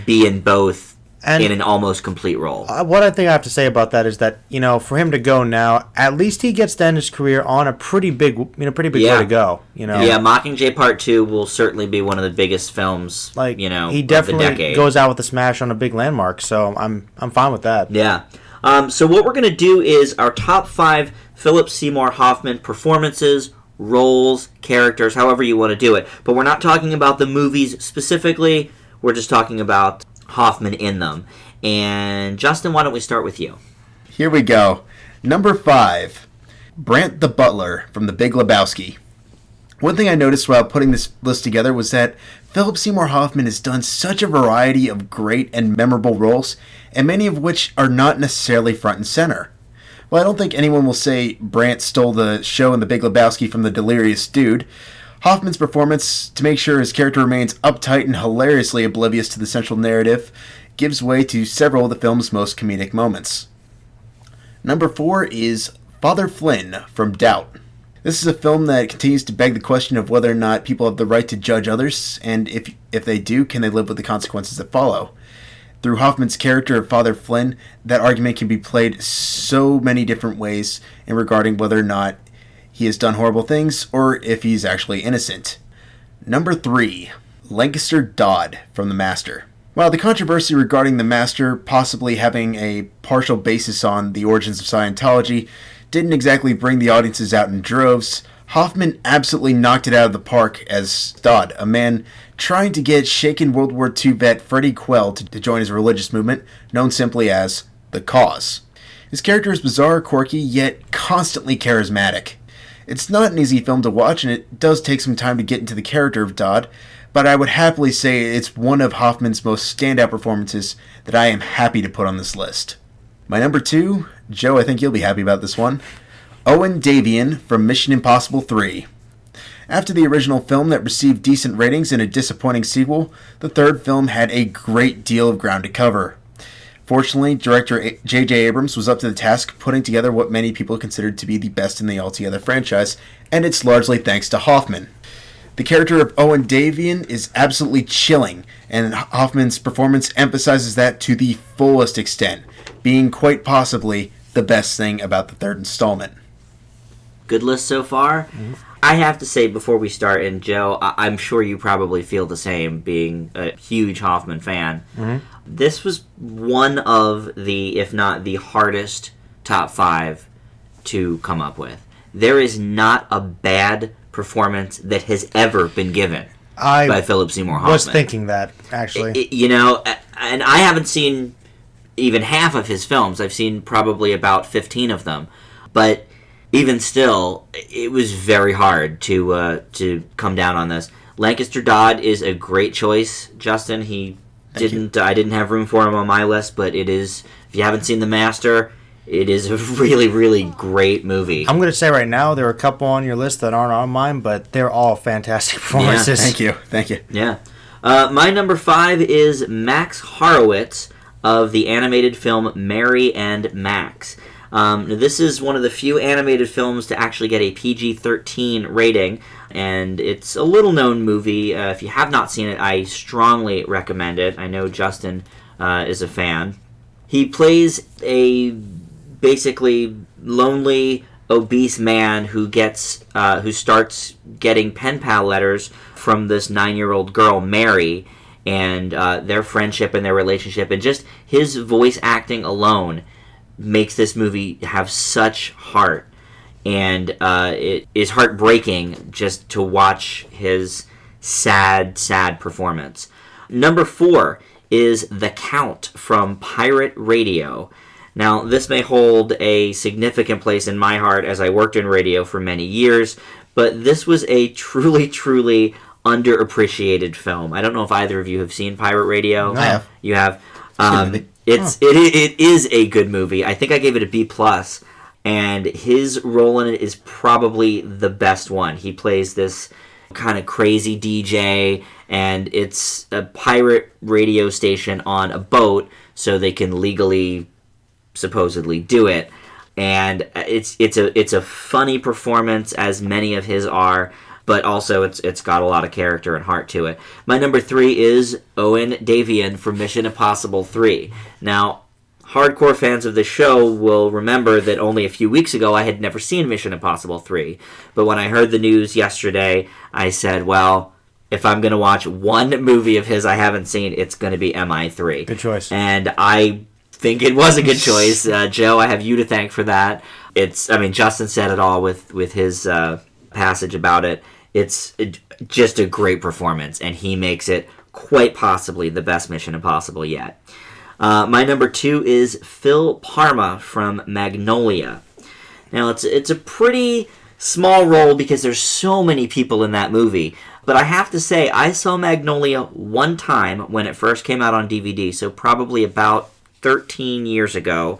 be in both in an almost complete role. What I think I have to say about that is that, you know, for him to go now, at least he gets to end his career on a pretty big way to go. You know, yeah, Mockingjay Part 2 will certainly be one of the biggest films. Like, you know, he definitely goes out with a smash on a big landmark. So I'm fine with that. Yeah. So what we're gonna do is our top 5 Philip Seymour Hoffman performances, roles, characters, however you want to do it. But we're not talking about the movies specifically. We're just talking about Hoffman in them. And Justin, why don't we start with you? Here we go. Number 5, Brant the Butler from The Big Lebowski. One thing I noticed while putting this list together was that Philip Seymour Hoffman has done such a variety of great and memorable roles, and many of which are not necessarily front and center. Well, I don't think anyone will say Brant stole the show in The Big Lebowski from the delirious dude. Hoffman's performance, to make sure his character remains uptight and hilariously oblivious to the central narrative, gives way to several of the film's most comedic moments. Number 4 is Father Flynn from Doubt. This is a film that continues to beg the question of whether or not people have the right to judge others, and if they do, can they live with the consequences that follow. Through Hoffman's character of Father Flynn, that argument can be played so many different ways in regarding whether or not he has done horrible things or if he's actually innocent. Number 3, Lancaster Dodd from The Master. While the controversy regarding The Master possibly having a partial basis on the origins of Scientology didn't exactly bring the audiences out in droves, Hoffman absolutely knocked it out of the park as Dodd, a man trying to get shaken World War II vet Freddie Quell to join his religious movement, known simply as The Cause. His character is bizarre, quirky, yet constantly charismatic. It's not an easy film to watch, and it does take some time to get into the character of Dodd, but I would happily say it's one of Hoffman's most standout performances that I am happy to put on this list. My number 2, Joe, I think you'll be happy about this one, Owen Davian from Mission Impossible 3. After the original film that received decent ratings and a disappointing sequel, the third film had a great deal of ground to cover. Fortunately, director J.J. Abrams was up to the task putting together what many people considered to be the best in the Altogether franchise, and it's largely thanks to Hoffman. The character of Owen Davian is absolutely chilling, and Hoffman's performance emphasizes that to the fullest extent, being quite possibly the best thing about the third installment. Good list so far. Mm-hmm. I have to say before we start, and Joe, I'm sure you probably feel the same, being a huge Hoffman fan. Mm-hmm. This was one of the, if not the hardest top 5 to come up with. There is not a bad performance that has ever been given by Philip Seymour Hoffman. I was thinking that, actually. And I haven't seen even half of his films. I've seen probably about 15 of them. But even still, it was very hard to come down on this. Lancaster Dodd is a great choice, Justin. I didn't have room for him on my list, but it is, if you haven't seen The Master, it is a really, really great movie. I'm going to say right now, there are a couple on your list that aren't on mine, but they're all fantastic performances. Yeah, thank you. Yeah. My number 5 is Max Horowitz of the animated film Mary and Max. This is one of the few animated films to actually get a PG-13 rating, and it's a little-known movie. If you have not seen it, I strongly recommend it. I know Justin is a fan. He plays a basically lonely, obese man who starts getting pen pal letters from this 9-year-old girl, Mary, and their friendship and their relationship, and just his voice acting alone makes this movie have such heart, and it is heartbreaking just to watch his sad performance. Number 4 is The Count from Pirate Radio. Now, this may hold a significant place in my heart as I worked in radio for many years, but this was a truly, truly underappreciated film. I don't know if either of you have seen Pirate Radio. I have. You have. It is a good movie. I think I gave it a B+, and his role in it is probably the best one. He plays this kind of crazy DJ, and it's a pirate radio station on a boat, so they can legally, supposedly, do it. And it's a funny performance, as many of his are, but also it's got a lot of character and heart to it. My number 3 is Owen Davian from Mission Impossible 3. Now, hardcore fans of the show will remember that only a few weeks ago I had never seen Mission Impossible 3. But when I heard the news yesterday, I said, well, if I'm going to watch one movie of his I haven't seen, it's going to be MI3. Good choice. And I think it was a good choice. Joe, I have you to thank for that. Justin said it all with his passage about it. It's just a great performance, and he makes it quite possibly the best Mission Impossible yet. My number 2 is Phil Parma from Magnolia. Now, it's a pretty small role because there's so many people in that movie, but I have to say, I saw Magnolia one time when it first came out on DVD, so probably about 13 years ago.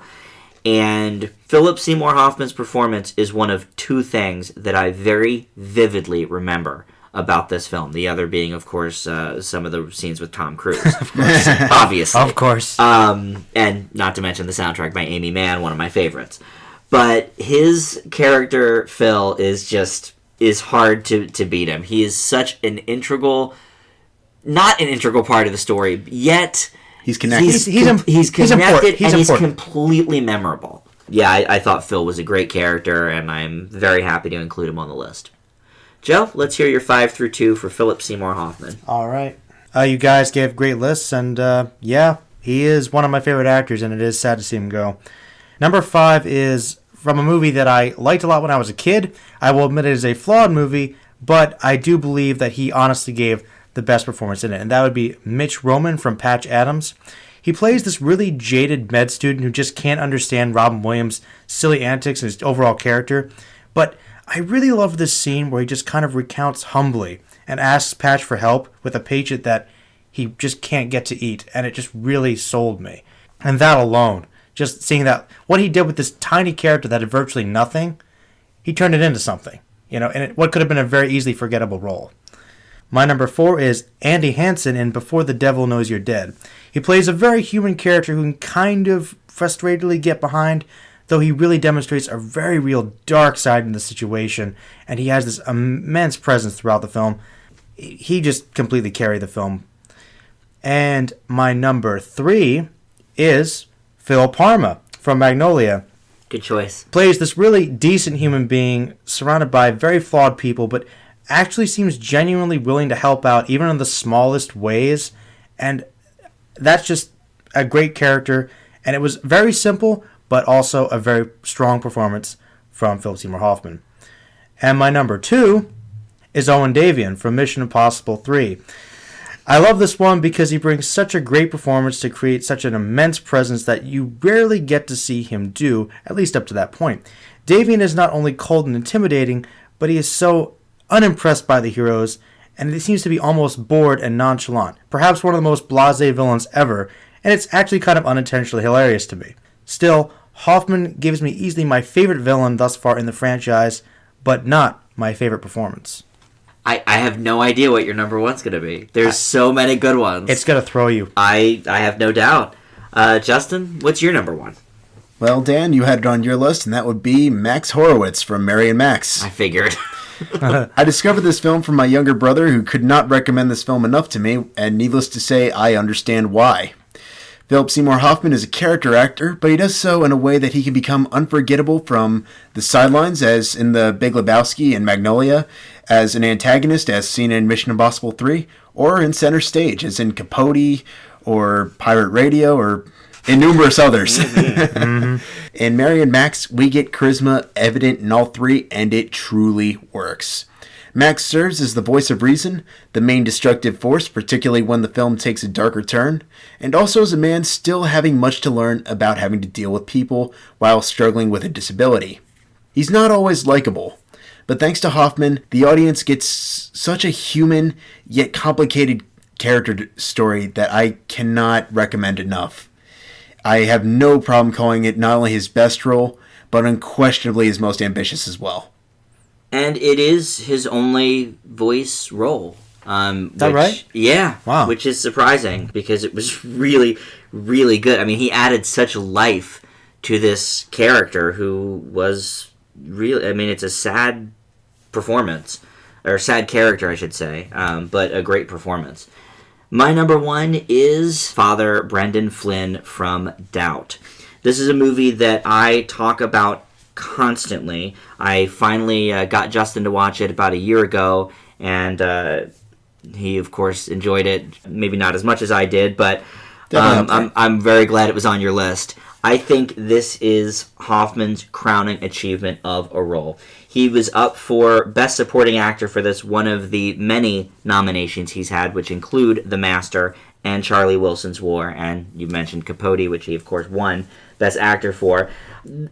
And Philip Seymour Hoffman's performance is one of 2 things that I very vividly remember about this film. The other being, of course, some of the scenes with Tom Cruise. Obviously. Of course. And not to mention the soundtrack by Amy Mann, one of my favorites. But his character, Phil, is hard to beat him. He is such not an integral part of the story, yet he's connected. He's connected, he's and he's completely memorable. Yeah, I thought Phil was a great character, and I'm very happy to include him on the list. Joe, let's hear your 5 through 2 for Philip Seymour Hoffman. All right. You guys gave great lists, and he is one of my favorite actors, and it is sad to see him go. Number 5 is from a movie that I liked a lot when I was a kid. I will admit it is a flawed movie, but I do believe that he honestly gave the best performance in it, and that would be Mitch Roman from Patch Adams. He plays this really jaded med student who just can't understand Robin Williams' silly antics and his overall character, but I really love this scene where he just kind of recounts humbly and asks Patch for help with a patient that he just can't get to eat, and it just really sold me. And that alone, just seeing that, what he did with this tiny character that had virtually nothing, he turned it into something, and what could have been a very easily forgettable role. My number 4 is Andy Hansen in Before the Devil Knows You're Dead. He plays a very human character who can kind of frustratedly get behind, though he really demonstrates a very real dark side in the situation, and he has this immense presence throughout the film. He just completely carried the film. And my number 3 is Phil Parma from Magnolia. Good choice. Plays this really decent human being surrounded by very flawed people, but actually seems genuinely willing to help out even in the smallest ways. And that's just a great character. And it was very simple, but also a very strong performance from Philip Seymour Hoffman. And my number 2 is Owen Davian from Mission Impossible 3. I love this one because he brings such a great performance to create such an immense presence that you rarely get to see him do, at least up to that point. Davian is not only cold and intimidating, but he is so unimpressed by the heroes, and he seems to be almost bored and nonchalant. Perhaps one of the most blasé villains ever, and it's actually kind of unintentionally hilarious to me. Still, Hoffman gives me easily my favorite villain thus far in the franchise, but not my favorite performance. I have no idea what your number one's going to be. There's so many good ones. It's going to throw you. I have no doubt. Justin, what's your number one? Well, Dan, you had it on your list, and that would be Max Horowitz from Mary and Max. I figured. I discovered this film from my younger brother, who could not recommend this film enough to me, and needless to say, I understand why. Philip Seymour Hoffman is a character actor, but he does so in a way that he can become unforgettable from the sidelines, as in The Big Lebowski and Magnolia, as an antagonist, as seen in Mission Impossible 3, or in center stage, as in Capote, or Pirate Radio, or in numerous others. In Mary and Max, we get charisma evident in all three, and it truly works. Max serves as the voice of reason, the main destructive force, particularly when the film takes a darker turn, and also as a man still having much to learn about having to deal with people while struggling with a disability. He's not always likable, but thanks to Hoffman, the audience gets such a human yet complicated character story that I cannot recommend enough. I have no problem calling it not only his best role, but unquestionably his most ambitious as well. And it is his only voice role. Is that right? Yeah. Wow. Which is surprising because it was really, really good. I mean, he added such life to this character who was really, I mean, it's a sad performance, or sad character, I should say, but a great performance. My number one is Father Brendan Flynn from Doubt. This is a movie that I talk about constantly. I finally got Justin to watch it about a year ago, and he, of course, enjoyed it. Maybe not as much as I did, but I'm very glad it was on your list. I think this is Hoffman's crowning achievement of a role. He was up for Best Supporting Actor for this, one of the many nominations he's had, which include The Master and Charlie Wilson's War, and you mentioned Capote, which he, of course, won Best Actor for.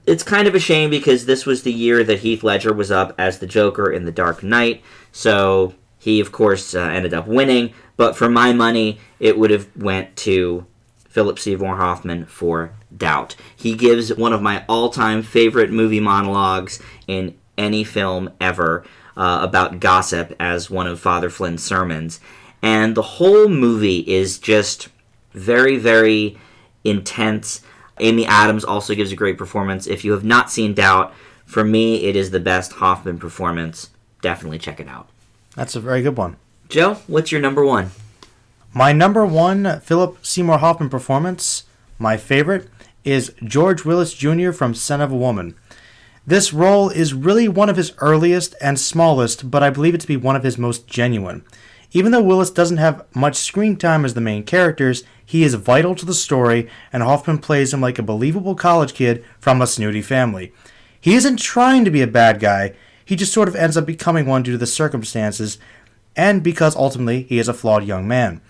It's kind of a shame because this was the year that Heath Ledger was up as the Joker in The Dark Knight, so he, of course, ended up winning, but for my money, it would have went to Philip Seymour Hoffman for Doubt. He gives one of my all-time favorite movie monologues in any film ever about gossip as one of Father Flynn's sermons, and the whole movie is just very, very intense. Amy Adams also gives a great performance. If you have not seen Doubt, for me, it is the best Hoffman performance. Definitely check it out. That's a very good one. Joe, what's your number one? My number one Philip Seymour Hoffman performance, my favorite, is George Willis Jr. from Son of a Woman. This role is really one of his earliest and smallest, but I believe it to be one of his most genuine. Even though Willis doesn't have much screen time as the main characters, he is vital to the story, and Hoffman plays him like a believable college kid from a snooty family. He isn't trying to be a bad guy, he just sort of ends up becoming one due to the circumstances, and because ultimately he is a flawed young man.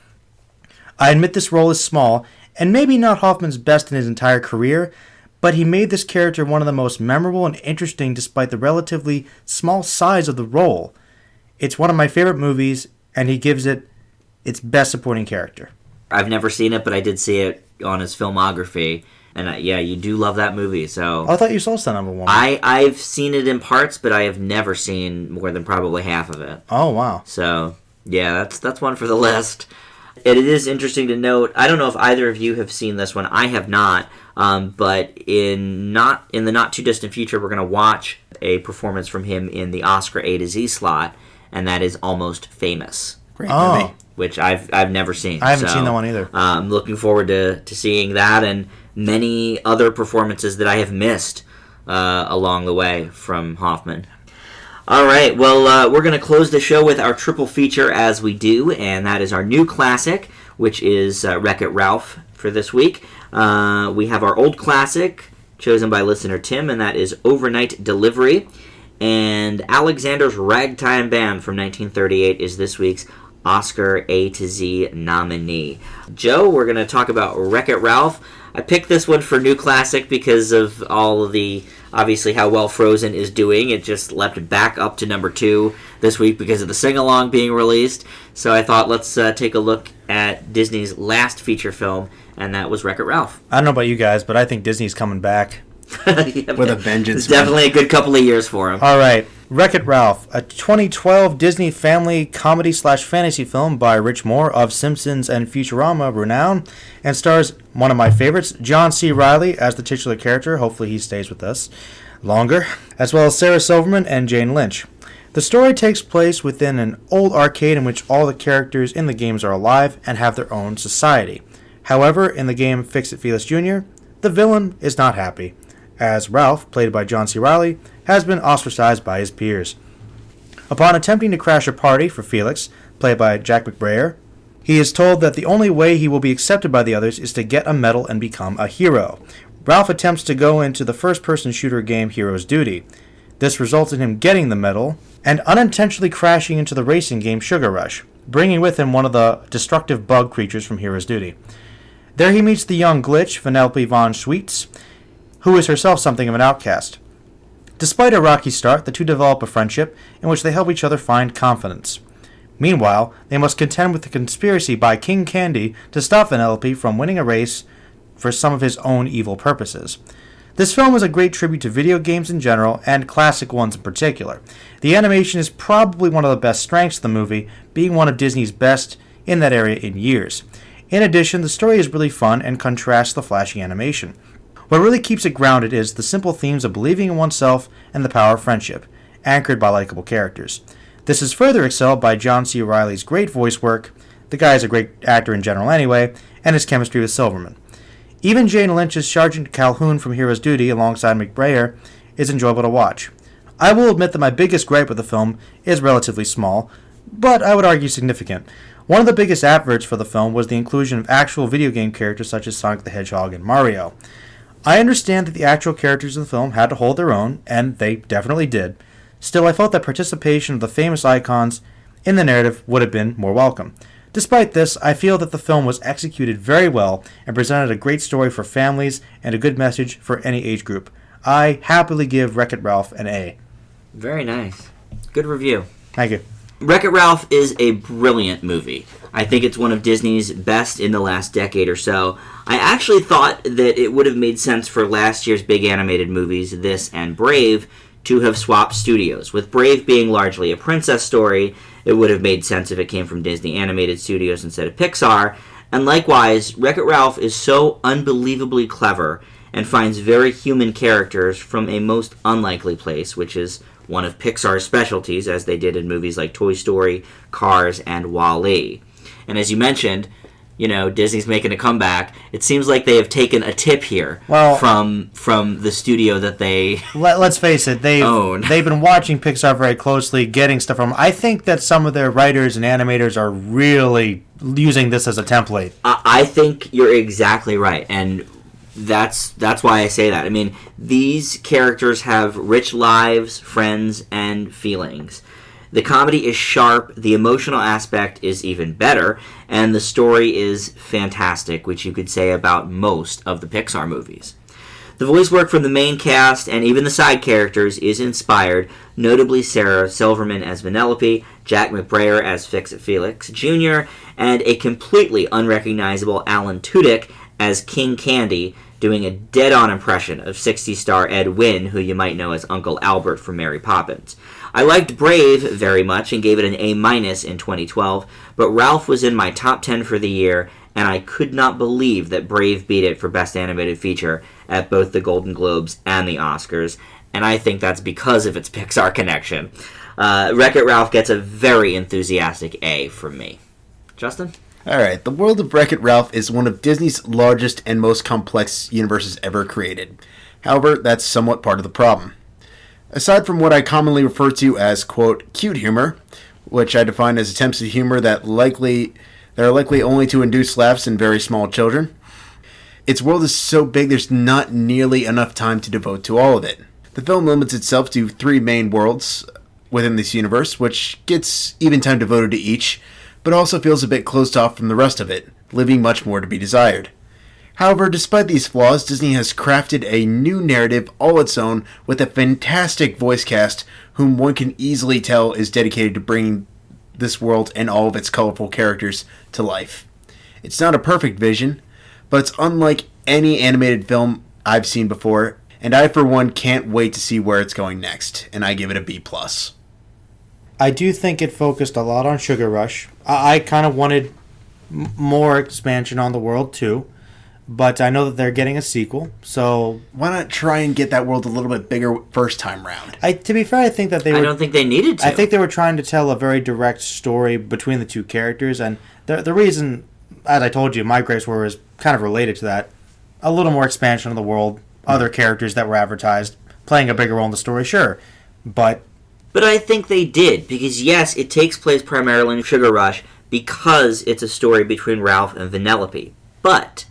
I admit this role is small, and maybe not Hoffman's best in his entire career, but he made this character one of the most memorable and interesting despite the relatively small size of the role. It's one of my favorite movies, and he gives it its best supporting character. I've never seen it, but I did see it on his filmography, and yeah, you do love that movie, so... Oh, I thought you saw Son of a Woman. I've seen it in parts, but I have never seen more than probably half of it. Oh, wow. So, Yeah, that's one for the list. It is interesting to note. I don't know if either of you have seen this one. I have not. But in the not too distant future, we're going to watch a performance from him in the Oscar A to Z slot, and that is Almost Famous. Great movie. Which I've never seen. I haven't seen that one either. I'm looking forward to seeing that and many other performances that I have missed along the way from Hoffman. All right, well, we're going to close the show with our triple feature as we do, and that is our new classic, which is Wreck-It Ralph for this week. We have our old classic, chosen by listener Tim, and that is Overnight Delivery. And Alexander's Ragtime Band from 1938 is this week's Oscar A to Z nominee. Joe, we're going to talk about Wreck-It Ralph. I picked this one for new classic because of all of the, obviously, how well Frozen is doing. It just leapt back up to number 2 this week because of the sing-along being released. So I thought, let's take a look at Disney's last feature film, and that was Wreck-It Ralph. I don't know about you guys, but I think Disney's coming back. Yeah, with a vengeance. It's definitely a good couple of years for him. All right. Wreck-It Ralph, a 2012 Disney family comedy/fantasy film by Rich Moore of Simpsons and Futurama renown, and stars one of my favorites, John C. Reilly, as the titular character. Hopefully he stays with us longer, as well as Sarah Silverman and Jane Lynch. The story takes place within an old arcade in which all the characters in the games are alive and have their own society. However, in the game Fix-It Felix Jr., the villain is not happy, as Ralph, played by John C. Reilly, has been ostracized by his peers. Upon attempting to crash a party for Felix, played by Jack McBrayer, he is told that the only way he will be accepted by the others is to get a medal and become a hero. Ralph attempts to go into the first-person shooter game Hero's Duty. This results in him getting the medal and unintentionally crashing into the racing game Sugar Rush, bringing with him one of the destructive bug creatures from Hero's Duty. There he meets the young Glitch, Vanellope von Schweetz, who is herself something of an outcast. Despite a rocky start, the two develop a friendship in which they help each other find confidence. Meanwhile, they must contend with the conspiracy by King Candy to stop Vanellope from winning a race for some of his own evil purposes. This film is a great tribute to video games in general, and classic ones in particular. The animation is probably one of the best strengths of the movie, being one of Disney's best in that area in years. In addition, the story is really fun and contrasts the flashy animation. What really keeps it grounded is the simple themes of believing in oneself and the power of friendship, anchored by likable characters. This is further excelled by John C. Reilly's great voice work, the guy is a great actor in general anyway, and his chemistry with Silverman. Even Jane Lynch's Sergeant Calhoun from Hero's Duty alongside McBrayer is enjoyable to watch. I will admit that my biggest gripe with the film is relatively small, but I would argue significant. One of the biggest adverts for the film was the inclusion of actual video game characters such as Sonic the Hedgehog and Mario. I understand that the actual characters of the film had to hold their own, and they definitely did. Still, I felt that participation of the famous icons in the narrative would have been more welcome. Despite this, I feel that the film was executed very well and presented a great story for families and a good message for any age group. I happily give Wreck-It Ralph an A. Very nice. Good review. Thank you. Wreck-It Ralph is a brilliant movie. I think it's one of Disney's best in the last decade or so. I actually thought that it would have made sense for last year's big animated movies, this and Brave, to have swapped studios. With Brave being largely a princess story, it would have made sense if it came from Disney Animated Studios instead of Pixar. And likewise, Wreck-It Ralph is so unbelievably clever and finds very human characters from a most unlikely place, which is one of Pixar's specialties, as they did in movies like Toy Story, Cars, and WALL-E. And as you mentioned, you know, Disney's making a comeback. It seems like they have taken a tip here from the studio that they let's face it, they've been watching Pixar very closely, getting stuff from. I think that some of their writers and animators are really using this as a template. I think you're exactly right, and that's why I say that. I mean, these characters have rich lives, friends, and feelings. The comedy is sharp, the emotional aspect is even better, and the story is fantastic, which you could say about most of the Pixar movies. The voice work from the main cast and even the side characters is inspired, notably Sarah Silverman as Vanellope, Jack McBrayer as Fix-It Felix Jr., and a completely unrecognizable Alan Tudyk as King Candy, doing a dead-on impression of 60 star Ed Wynn, who you might know as Uncle Albert from Mary Poppins. I liked Brave very much and gave it an A- in 2012, but Ralph was in my top 10 for the year, and I could not believe that Brave beat it for Best Animated Feature at both the Golden Globes and the Oscars, and I think that's because of its Pixar connection. Wreck-It Ralph gets a very enthusiastic A from me. Justin? Alright, the world of Wreck-It Ralph is one of Disney's largest and most complex universes ever created. However, that's somewhat part of the problem. Aside from what I commonly refer to as, quote, cute humor, which I define as attempts at humor that are likely only to induce laughs in very small children, its world is so big there's not nearly enough time to devote to all of it. The film limits itself to 3 main worlds within this universe, which gets even time devoted to each, but also feels a bit closed off from the rest of it, leaving much more to be desired. However, despite these flaws, Disney has crafted a new narrative all its own with a fantastic voice cast whom one can easily tell is dedicated to bringing this world and all of its colorful characters to life. It's not a perfect vision, but it's unlike any animated film I've seen before, and I for one can't wait to see where it's going next, and I give it a B+. I do think it focused a lot on Sugar Rush. I kind of wanted more expansion on the world too, but I know that they're getting a sequel, so why not try and get that world a little bit bigger first time round? To be fair, I think that I don't think they needed to. I think they were trying to tell a very direct story between the two characters, and the reason, as I told you, my grapes were is kind of related to that. A little more expansion of the world, other characters that were advertised, playing a bigger role in the story, sure, but I think they did, because yes, it takes place primarily in Sugar Rush because it's a story between Ralph and Vanellope. But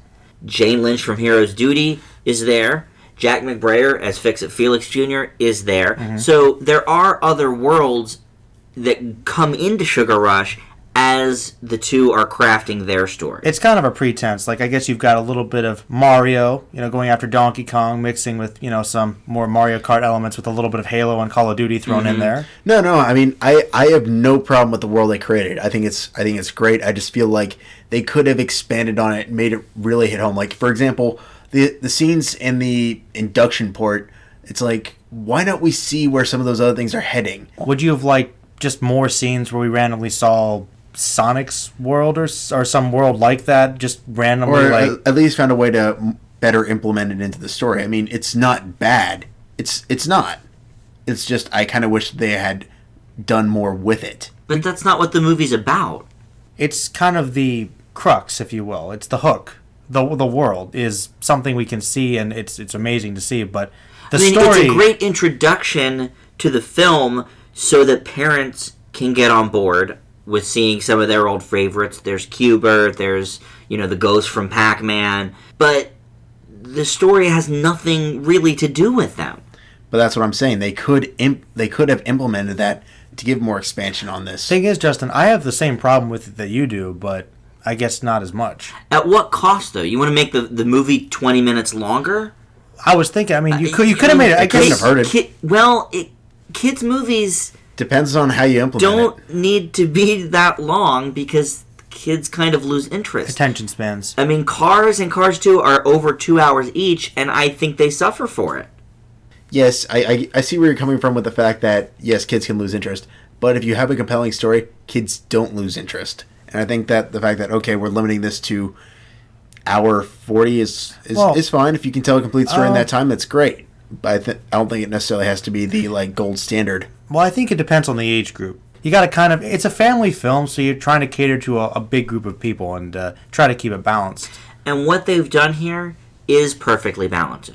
Jane Lynch from Hero's Duty is there. Jack McBrayer as Fix-It Felix Jr. is there. Mm-hmm. So there are other worlds that come into Sugar Rush as the two are crafting their story. It's kind of a pretense. Like, I guess you've got a little bit of Mario, going after Donkey Kong, mixing with, some more Mario Kart elements with a little bit of Halo and Call of Duty thrown in there. No, I mean, I have no problem with the world they created. I think it's great. I just feel like they could have expanded on it and made it really hit home. Like, for example, the scenes in the induction port, it's like, why don't we see where some of those other things are heading? Would you have liked just more scenes where we randomly saw Sonic's world or some world like that, just randomly, or like, at least found a way to better implement it into the story? I mean, it's not bad. It's not. It's just I kind of wish they had done more with it. But that's not what the movie's about. It's kind of the crux, if you will. It's the hook. The world is something we can see, and it's amazing to see. But the story, it's a great introduction to the film, so that parents can get on board with seeing some of their old favorites. There's Q*bert, there's, the ghost from Pac-Man, but the story has nothing really to do with them. But that's what I'm saying. They could have implemented that to give more expansion on this. Thing is, Justin, I have the same problem with it that you do, but I guess not as much. At what cost, though? You want to make the movie 20 minutes longer? I was thinking, you could have made it. I couldn't have hurt it. Kids' movies depends on how you implement don't need to be that long, because kids kind of lose interest. Attention spans. I mean, Cars and Cars 2 are over 2 hours each, and I think they suffer for it. Yes, I see where you're coming from with the fact that, yes, kids can lose interest. But if you have a compelling story, kids don't lose interest. And I think that the fact that, okay, we're limiting this to hour 40 is fine. If you can tell a complete story in that time, that's great. But I don't think it necessarily has to be the gold standard. Well, I think it depends on the age group. You got to it's a family film, so you're trying to cater to a big group of people and try to keep it balanced. And what they've done here is perfectly balanced.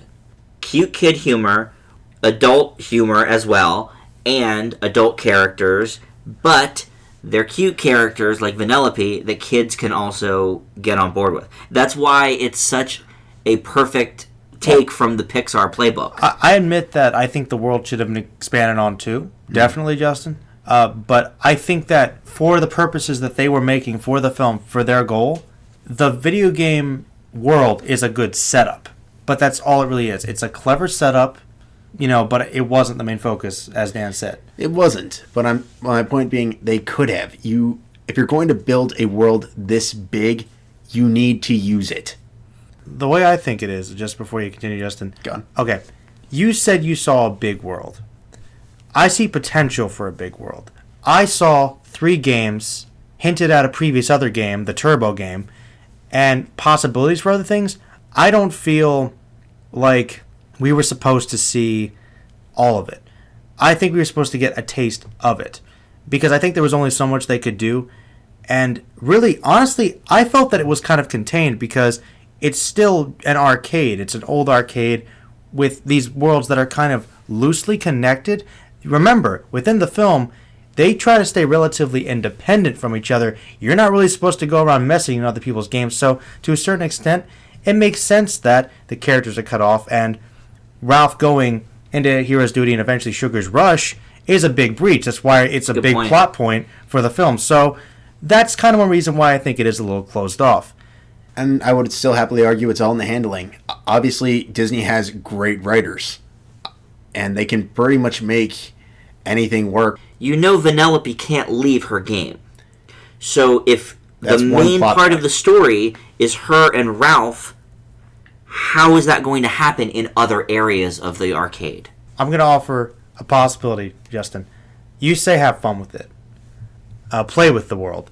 Cute kid humor, adult humor as well, and adult characters, but they're cute characters like Vanellope that kids can also get on board with. That's why it's such a perfect take from the Pixar playbook. I admit that I think the world should have been expanded on too. Definitely, Justin. But I think that for the purposes that they were making for the film, for their goal, the video game world is a good setup. But that's all it really is. It's a clever setup, but it wasn't the main focus, as Dan said. It wasn't. But my point being, they could have. If you're going to build a world this big, you need to use it. The way I think it is, just before you continue, Justin. Go on. Okay. You said you saw a big world. I see potential for a big world. I saw 3 games hinted at a previous other game, the Turbo game, and possibilities for other things. I don't feel like we were supposed to see all of it. I think we were supposed to get a taste of it, because I think there was only so much they could do. And really, honestly, I felt that it was kind of contained because it's still an arcade. It's an old arcade with these worlds that are kind of loosely connected. Remember, within the film, they try to stay relatively independent from each other. You're not really supposed to go around messing in other people's games. So, to a certain extent, it makes sense that the characters are cut off, and Ralph going into Hero's Duty and eventually Sugar's Rush is a big breach. That's why it's a big plot point for the film. So, that's kind of one reason why I think it is a little closed off. And I would still happily argue it's all in the handling. Obviously, Disney has great writers, and they can pretty much make anything work. You know Vanellope can't leave her game. So if That's the one main plot part point. of the story is her and Ralph, how is that going to happen in other areas of the arcade? I'm going to offer a possibility, Justin. You say have fun with it. Play with the world.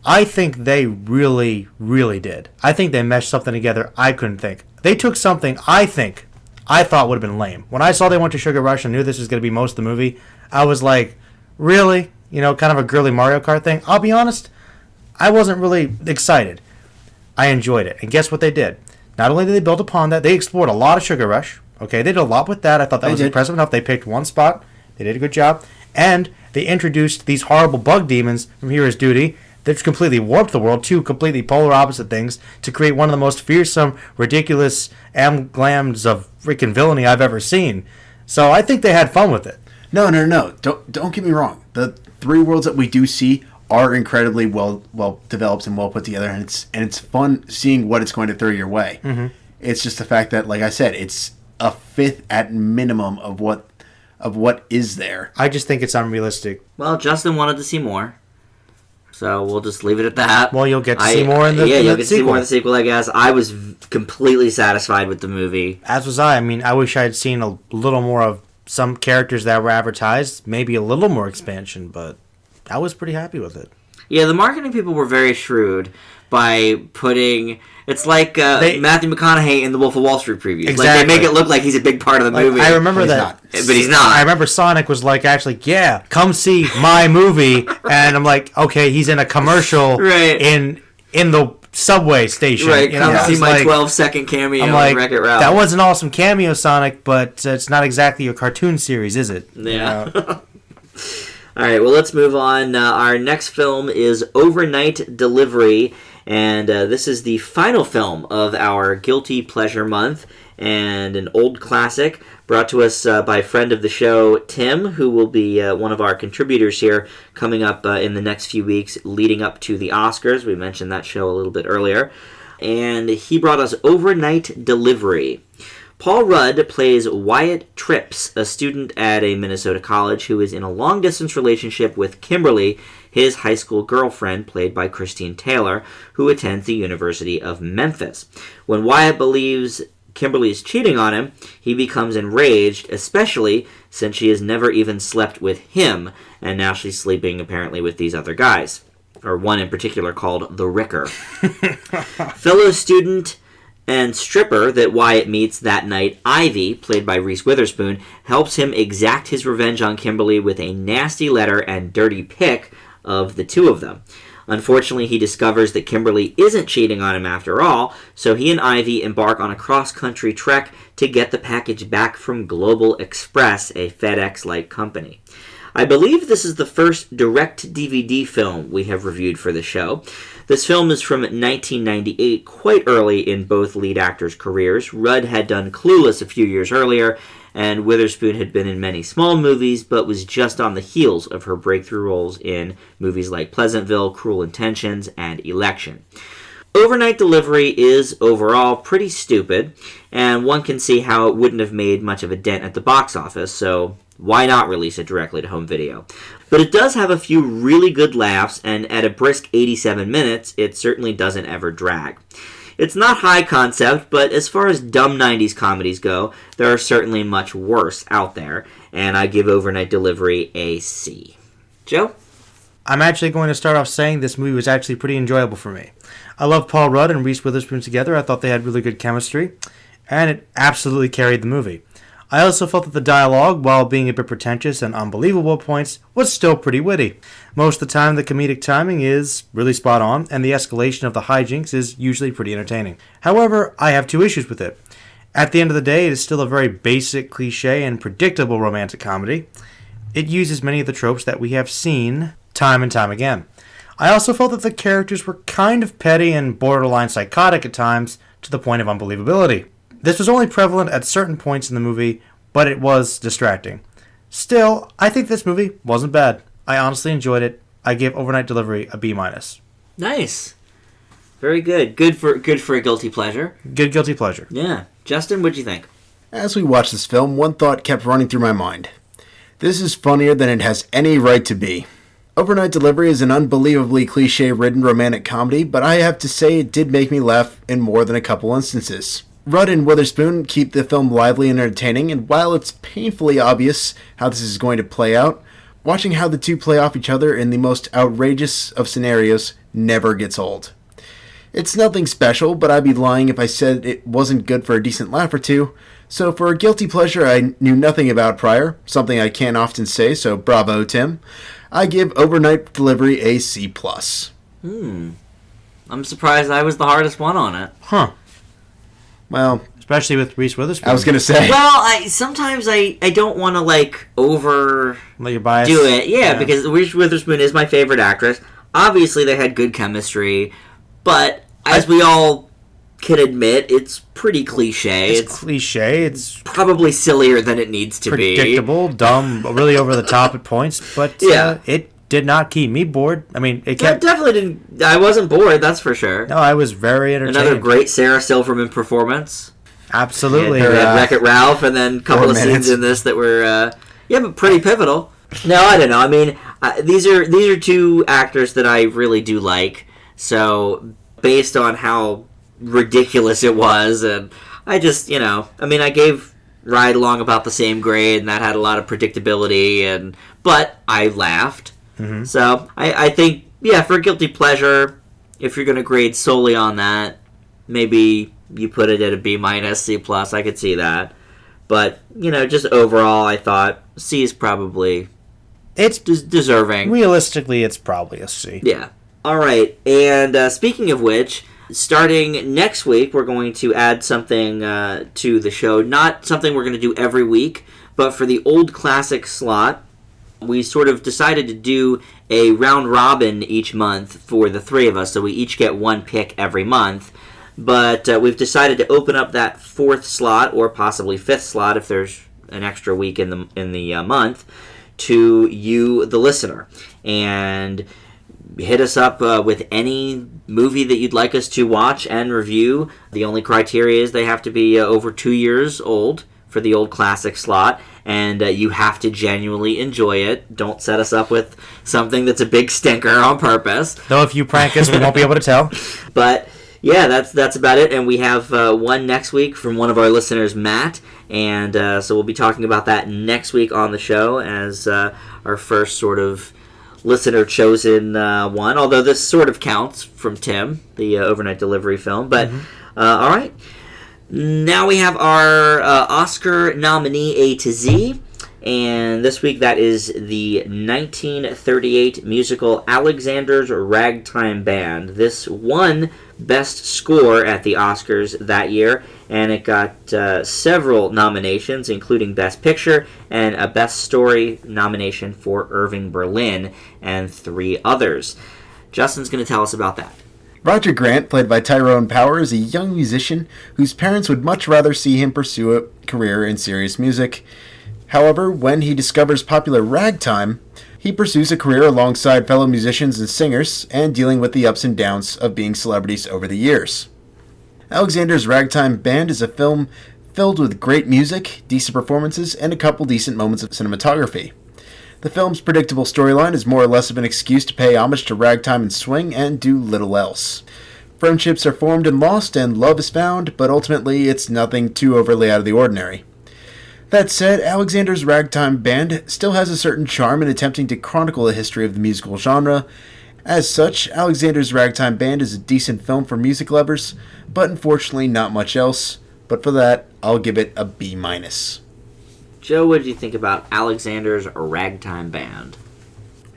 I think they really, really did. I think they meshed something together I couldn't think. They took something I thought would have been lame. When I saw they went to Sugar Rush and knew this was going to be most of the movie, I was like, really? You know, kind of a girly Mario Kart thing? I'll be honest, I wasn't really excited. I enjoyed it. And guess what they did? Not only did they build upon that, they explored a lot of Sugar Rush. Okay, they did a lot with that. I thought that was impressive enough. They picked one spot. They did a good job. And they introduced these horrible bug demons from Hero's Duty that completely warped the world, 2 completely polar opposite things, to create one of the most fearsome, ridiculous amglams of freaking villainy I've ever seen. So I think they had fun with it. No. Don't get me wrong. The 3 worlds that we do see are incredibly well developed and well put together, and it's fun seeing what it's going to throw your way. Mm-hmm. It's just the fact that, like I said, it's a fifth at minimum of what is there. I just think it's unrealistic. Well, Justin wanted to see more, so we'll just leave it at that. Well, you'll get to see more in the you'll get to sequel. see more in the sequel, I guess. I was completely satisfied with the movie. As was I. I mean, I wish I had seen a little more of some characters that were advertised, maybe a little more expansion, but I was pretty happy with it. Yeah, the marketing people were very shrewd by putting... It's like Matthew McConaughey in the Wolf of Wall Street previews. Exactly. Like, they make it look like he's a big part of the movie. I remember But he's that. not. But he's not. I remember Sonic was like, actually, yeah, come see my movie. And I'm like, okay, he's in a commercial Right. in the subway station. Right, You know, come see it's my like, 12-second cameo I'm in like, Wreck-It Ralph. that was an awesome cameo, Sonic, but it's not exactly your cartoon series, is it? Yeah. You know? All right, well, let's move on. Our next film is Overnight Delivery, and this is the final film of our Guilty Pleasure Month, and an old classic brought to us by a friend of the show, Tim, who will be one of our contributors here coming up in the next few weeks leading up to the Oscars. We mentioned that show a little bit earlier. And he brought us Overnight Delivery. Paul Rudd plays Wyatt Trips, a student at a Minnesota college who is in a long-distance relationship with Kimberly, his high school girlfriend, played by Christine Taylor, who attends the University of Memphis. When Wyatt believes Kimberly is cheating on him, he becomes enraged, especially since she has never even slept with him, and now she's sleeping apparently with these other guys, or one in particular called the Ricker. Fellow student and stripper that Wyatt meets that night, Ivy, played by Reese Witherspoon, helps him exact his revenge on Kimberly with a nasty letter and dirty pic of the two of them. Unfortunately, he discovers that Kimberly isn't cheating on him after all, so he and Ivy embark on a cross-country trek to get the package back from Global Express, a FedEx-like company. I believe this is the first direct DVD film we have reviewed for the show. This film is from 1998, quite early in both lead actors' careers. Rudd had done Clueless a few years earlier, and Witherspoon had been in many small movies, but was just on the heels of her breakthrough roles in movies like Pleasantville, Cruel Intentions, and Election. Overnight Delivery is overall pretty stupid, and one can see how it wouldn't have made much of a dent at the box office, so why not release it directly to home video? But it does have a few really good laughs, and at a brisk 87 minutes, it certainly doesn't ever drag. It's not high concept, but as far as dumb 90s comedies go, there are certainly much worse out there, and I give Overnight Delivery a C. Joe? I'm actually going to start off saying this movie was actually pretty enjoyable for me. I love Paul Rudd and Reese Witherspoon together. I thought they had really good chemistry, and it absolutely carried the movie. I also felt that the dialogue, while being a bit pretentious and unbelievable at points, was still pretty witty. Most of the time, the comedic timing is really spot on, and the escalation of the hijinks is usually pretty entertaining. However, I have two issues with it. At the end of the day, it is still a very basic, cliche, and predictable romantic comedy. It uses many of the tropes that we have seen time and time again. I also felt that the characters were kind of petty and borderline psychotic at times, to the point of unbelievability. This was only prevalent at certain points in the movie, but it was distracting. Still, I think this movie wasn't bad. I honestly enjoyed it. I give Overnight Delivery a B-. Nice. Very good. Good for a guilty pleasure. Good guilty pleasure. Yeah. Justin, what'd you think? As we watched this film, one thought kept running through my mind. This is funnier than it has any right to be. Overnight Delivery is an unbelievably cliche-ridden romantic comedy, but I have to say it did make me laugh in more than a couple instances. Rudd and Witherspoon keep the film lively and entertaining, and while it's painfully obvious how this is going to play out, watching how the two play off each other in the most outrageous of scenarios never gets old. It's nothing special, but I'd be lying if I said it wasn't good for a decent laugh or two, so for a guilty pleasure I knew nothing about prior, something I can't often say, so bravo Tim, I give Overnight Delivery a C+. I'm surprised I was the hardest one on it. Huh. Well, especially with Reese Witherspoon. I was going to say. Well, sometimes I don't want to, like, let your bias do it. Yeah, because Reese Witherspoon is my favorite actress. Obviously, they had good chemistry, but as we all can admit, it's pretty cliche. It's cliche. It's probably sillier than it needs to be. Predictable, dumb, really over the top at points, but it did not keep me bored. I mean, it definitely didn't. I wasn't bored, that's for sure. No, I was very entertained. Another great Sarah Silverman performance. Absolutely. We had Wreck-It Ralph, and then a couple of scenes in this that were, but pretty pivotal. No, I don't know. I mean, these are two actors that I really do like. So, based on how ridiculous it was, and I just, I gave Ride Along about the same grade, and that had a lot of predictability, but I laughed. Mm-hmm. So, I think, for guilty pleasure, if you're going to grade solely on that, maybe you put it at a B-, C+, I could see that. But, just overall, I thought C is probably... It's deserving. Realistically, it's probably a C. Yeah. All right. And speaking of which, starting next week, we're going to add something to the show. Not something we're going to do every week, but for the old classic slot, we sort of decided to do a round robin each month for the three of us, so we each get one pick every month. But we've decided to open up that fourth slot, or possibly fifth slot if there's an extra week in the month, to you, the listener. And hit us up with any movie that you'd like us to watch and review. The only criteria is they have to be over 2 years old for the old classic slot, and you have to genuinely enjoy it. Don't set us up with something that's a big stinker on purpose. Though if you prank us, we won't be able to tell. But yeah, that's about it. And we have one next week from one of our listeners, Matt. And so we'll be talking about that next week on the show as our first sort of listener-chosen one. Although this sort of counts from Tim, the Overnight Delivery film. But all right. Now we have our Oscar nominee A to Z. And this week that is the 1938 musical Alexander's Ragtime Band. This won Best Score at the Oscars that year, and it got several nominations, including Best Picture and a Best Story nomination for Irving Berlin and 3 others. Justin's going to tell us about that. Roger Grant, played by Tyrone Power, is a young musician whose parents would much rather see him pursue a career in serious music. However, when he discovers popular ragtime, he pursues a career alongside fellow musicians and singers, and dealing with the ups and downs of being celebrities over the years. Alexander's Ragtime Band is a film filled with great music, decent performances, and a couple decent moments of cinematography. The film's predictable storyline is more or less of an excuse to pay homage to ragtime and swing and do little else. Friendships are formed and lost, and love is found, but ultimately it's nothing too overly out of the ordinary. That said, Alexander's Ragtime Band still has a certain charm in attempting to chronicle the history of the musical genre. As such, Alexander's Ragtime Band is a decent film for music lovers, but unfortunately not much else. But for that, I'll give it a B-. Joe, what did you think about Alexander's Ragtime Band?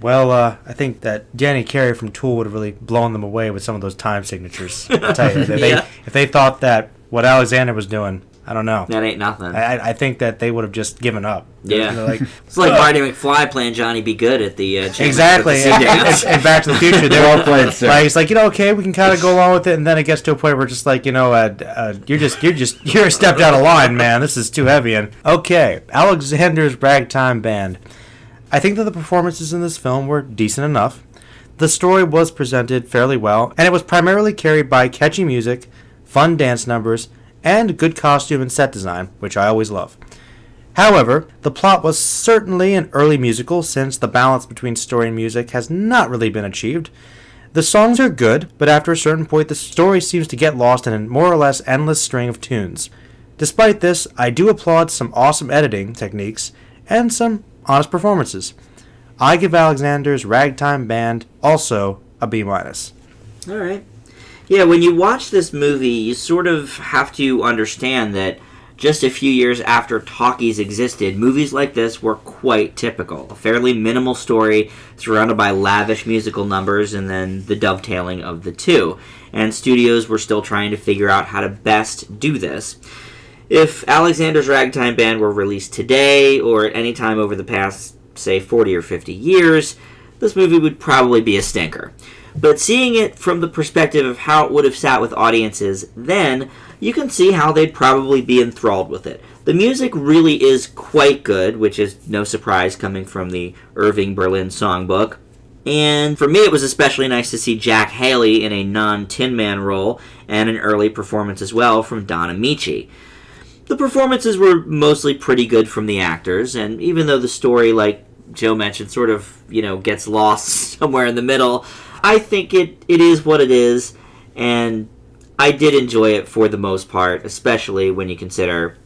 Well, I think that Danny Carey from Tool would have really blown them away with some of those time signatures. I'll tell you, if they thought that what Alexander was doing, I don't know. That ain't nothing. I think that they would have just given up. Yeah. Like, it's like Marty McFly playing Johnny B. Good at the exactly. And Back to the Future, they're well played, sir. Right, it's like, okay, we can kind of go along with it, and then it gets to a point where just like, you're a step out of line, man. This is too heavy. And okay, Alexander's Ragtime Band. I think that the performances in this film were decent enough. The story was presented fairly well, and it was primarily carried by catchy music, fun dance numbers, and good costume and set design, which I always love. However, the plot was certainly an early musical, since the balance between story and music has not really been achieved. The songs are good, but after a certain point the story seems to get lost in a more or less endless string of tunes. Despite this, I do applaud some awesome editing techniques and some honest performances. I give Alexander's Ragtime Band also a B-. All right. Yeah, when you watch this movie, you sort of have to understand that just a few years after talkies existed, movies like this were quite typical. A fairly minimal story surrounded by lavish musical numbers and then the dovetailing of the two. And studios were still trying to figure out how to best do this. If Alexander's Ragtime Band were released today or at any time over the past, say, 40 or 50 years, this movie would probably be a stinker. But seeing it from the perspective of how it would have sat with audiences then, you can see how they'd probably be enthralled with it. The music really is quite good, which is no surprise coming from the Irving Berlin songbook. And for me, it was especially nice to see Jack Haley in a non-Tin Man role and an early performance as well from Don Amici. The performances were mostly pretty good from the actors, and even though the story, like Joe mentioned, sort of, gets lost somewhere in the middle, I think it is what it is, and I did enjoy it for the most part, especially when you consider,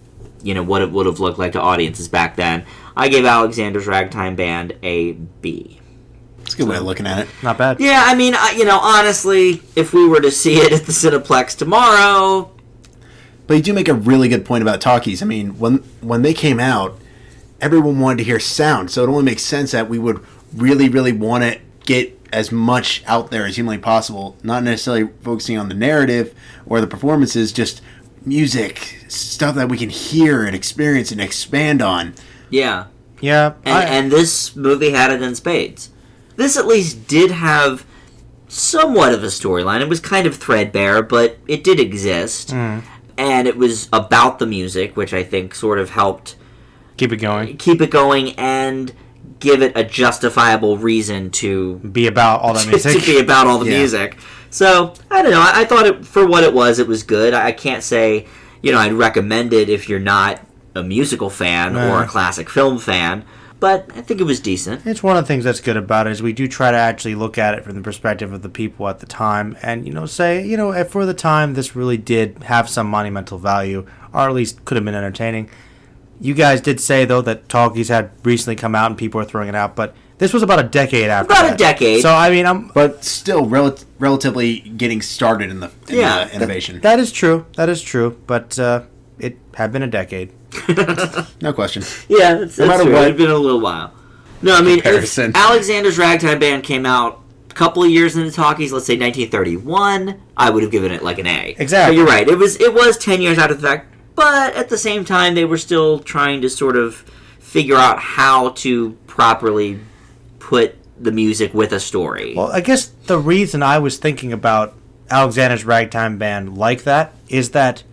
what it would have looked like to audiences back then. I gave Alexander's Ragtime Band a B. That's a good way of looking at it. Not bad. Yeah, I mean, honestly, if we were to see it at the Cineplex tomorrow... But you do make a really good point about talkies. I mean, when they came out, everyone wanted to hear sound, so it only makes sense that we would really, really want to get as much out there as humanly possible, not necessarily focusing on the narrative or the performances, just music, stuff that we can hear and experience and expand on. Yeah. Yeah. And this movie had it in spades. This at least did have somewhat of a storyline. It was kind of threadbare, but it did exist. And it was about the music, which I think sort of helped keep it going and give it a justifiable reason to be about all that music. To be about all the music. So, I don't know. I thought it, for what it was good. I can't say, I'd recommend it if you're not a musical fan or a classic film fan. But I think it was decent. It's one of the things that's good about it is we do try to actually look at it from the perspective of the people at the time and, say, for the time this really did have some monumental value, or at least could have been entertaining. You guys did say, though, that talkies had recently come out and people were throwing it out, but this was about a decade after that. About a decade. So, I mean, But still relatively getting started in the innovation. That is true, but it had been a decade. No question. Yeah, that's no matter true. what. It had been a little while. No, I mean, if Comparison. Alexander's Ragtime Band came out a couple of years into talkies, let's say 1931, I would have given it like an A. Exactly. But you're right. It was 10 years after the fact, but at the same time, they were still trying to sort of figure out how to properly put the music with a story. Well, I guess the reason I was thinking about Alexander's Ragtime Band like that is that,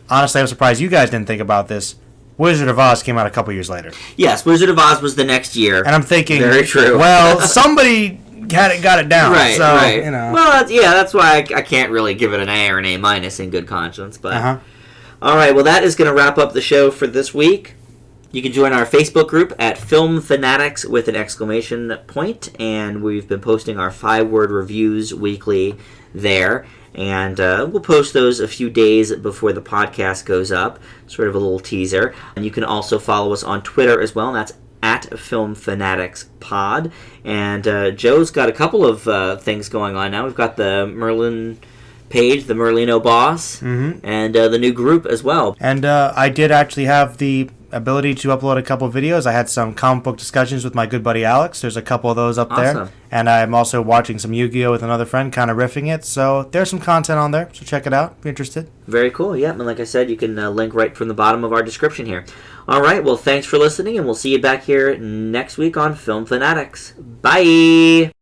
honestly, I'm surprised you guys didn't think about this. Wizard of Oz came out a couple years later. Yes, Wizard of Oz was the next year. And I'm thinking, very true. Well, somebody got it down. Right, so, right. Well, that's why I can't really give it an A or an A- in good conscience. But All right, well, that is going to wrap up the show for this week. You can join our Facebook group at Film Fanatics with an exclamation point, and we've been posting our 5-word reviews weekly there. And we'll post those a few days before the podcast goes up, sort of a little teaser. And you can also follow us on Twitter as well, and that's at Film Fanatics Pod. And Joe's got a couple of things going on now. We've got the Merlin page, the Merlino Boss, and the new group as well. And I did actually have the ability to upload a couple of videos. I had some comic book discussions with my good buddy Alex. There's a couple of those up there. And I'm also watching some Yu-Gi-Oh! With another friend, kind of riffing it. So there's some content on there, so check it out if you're interested. Very cool, yeah. And like I said, you can link right from the bottom of our description here. All right, well, thanks for listening, and we'll see you back here next week on Film Fanatics. Bye!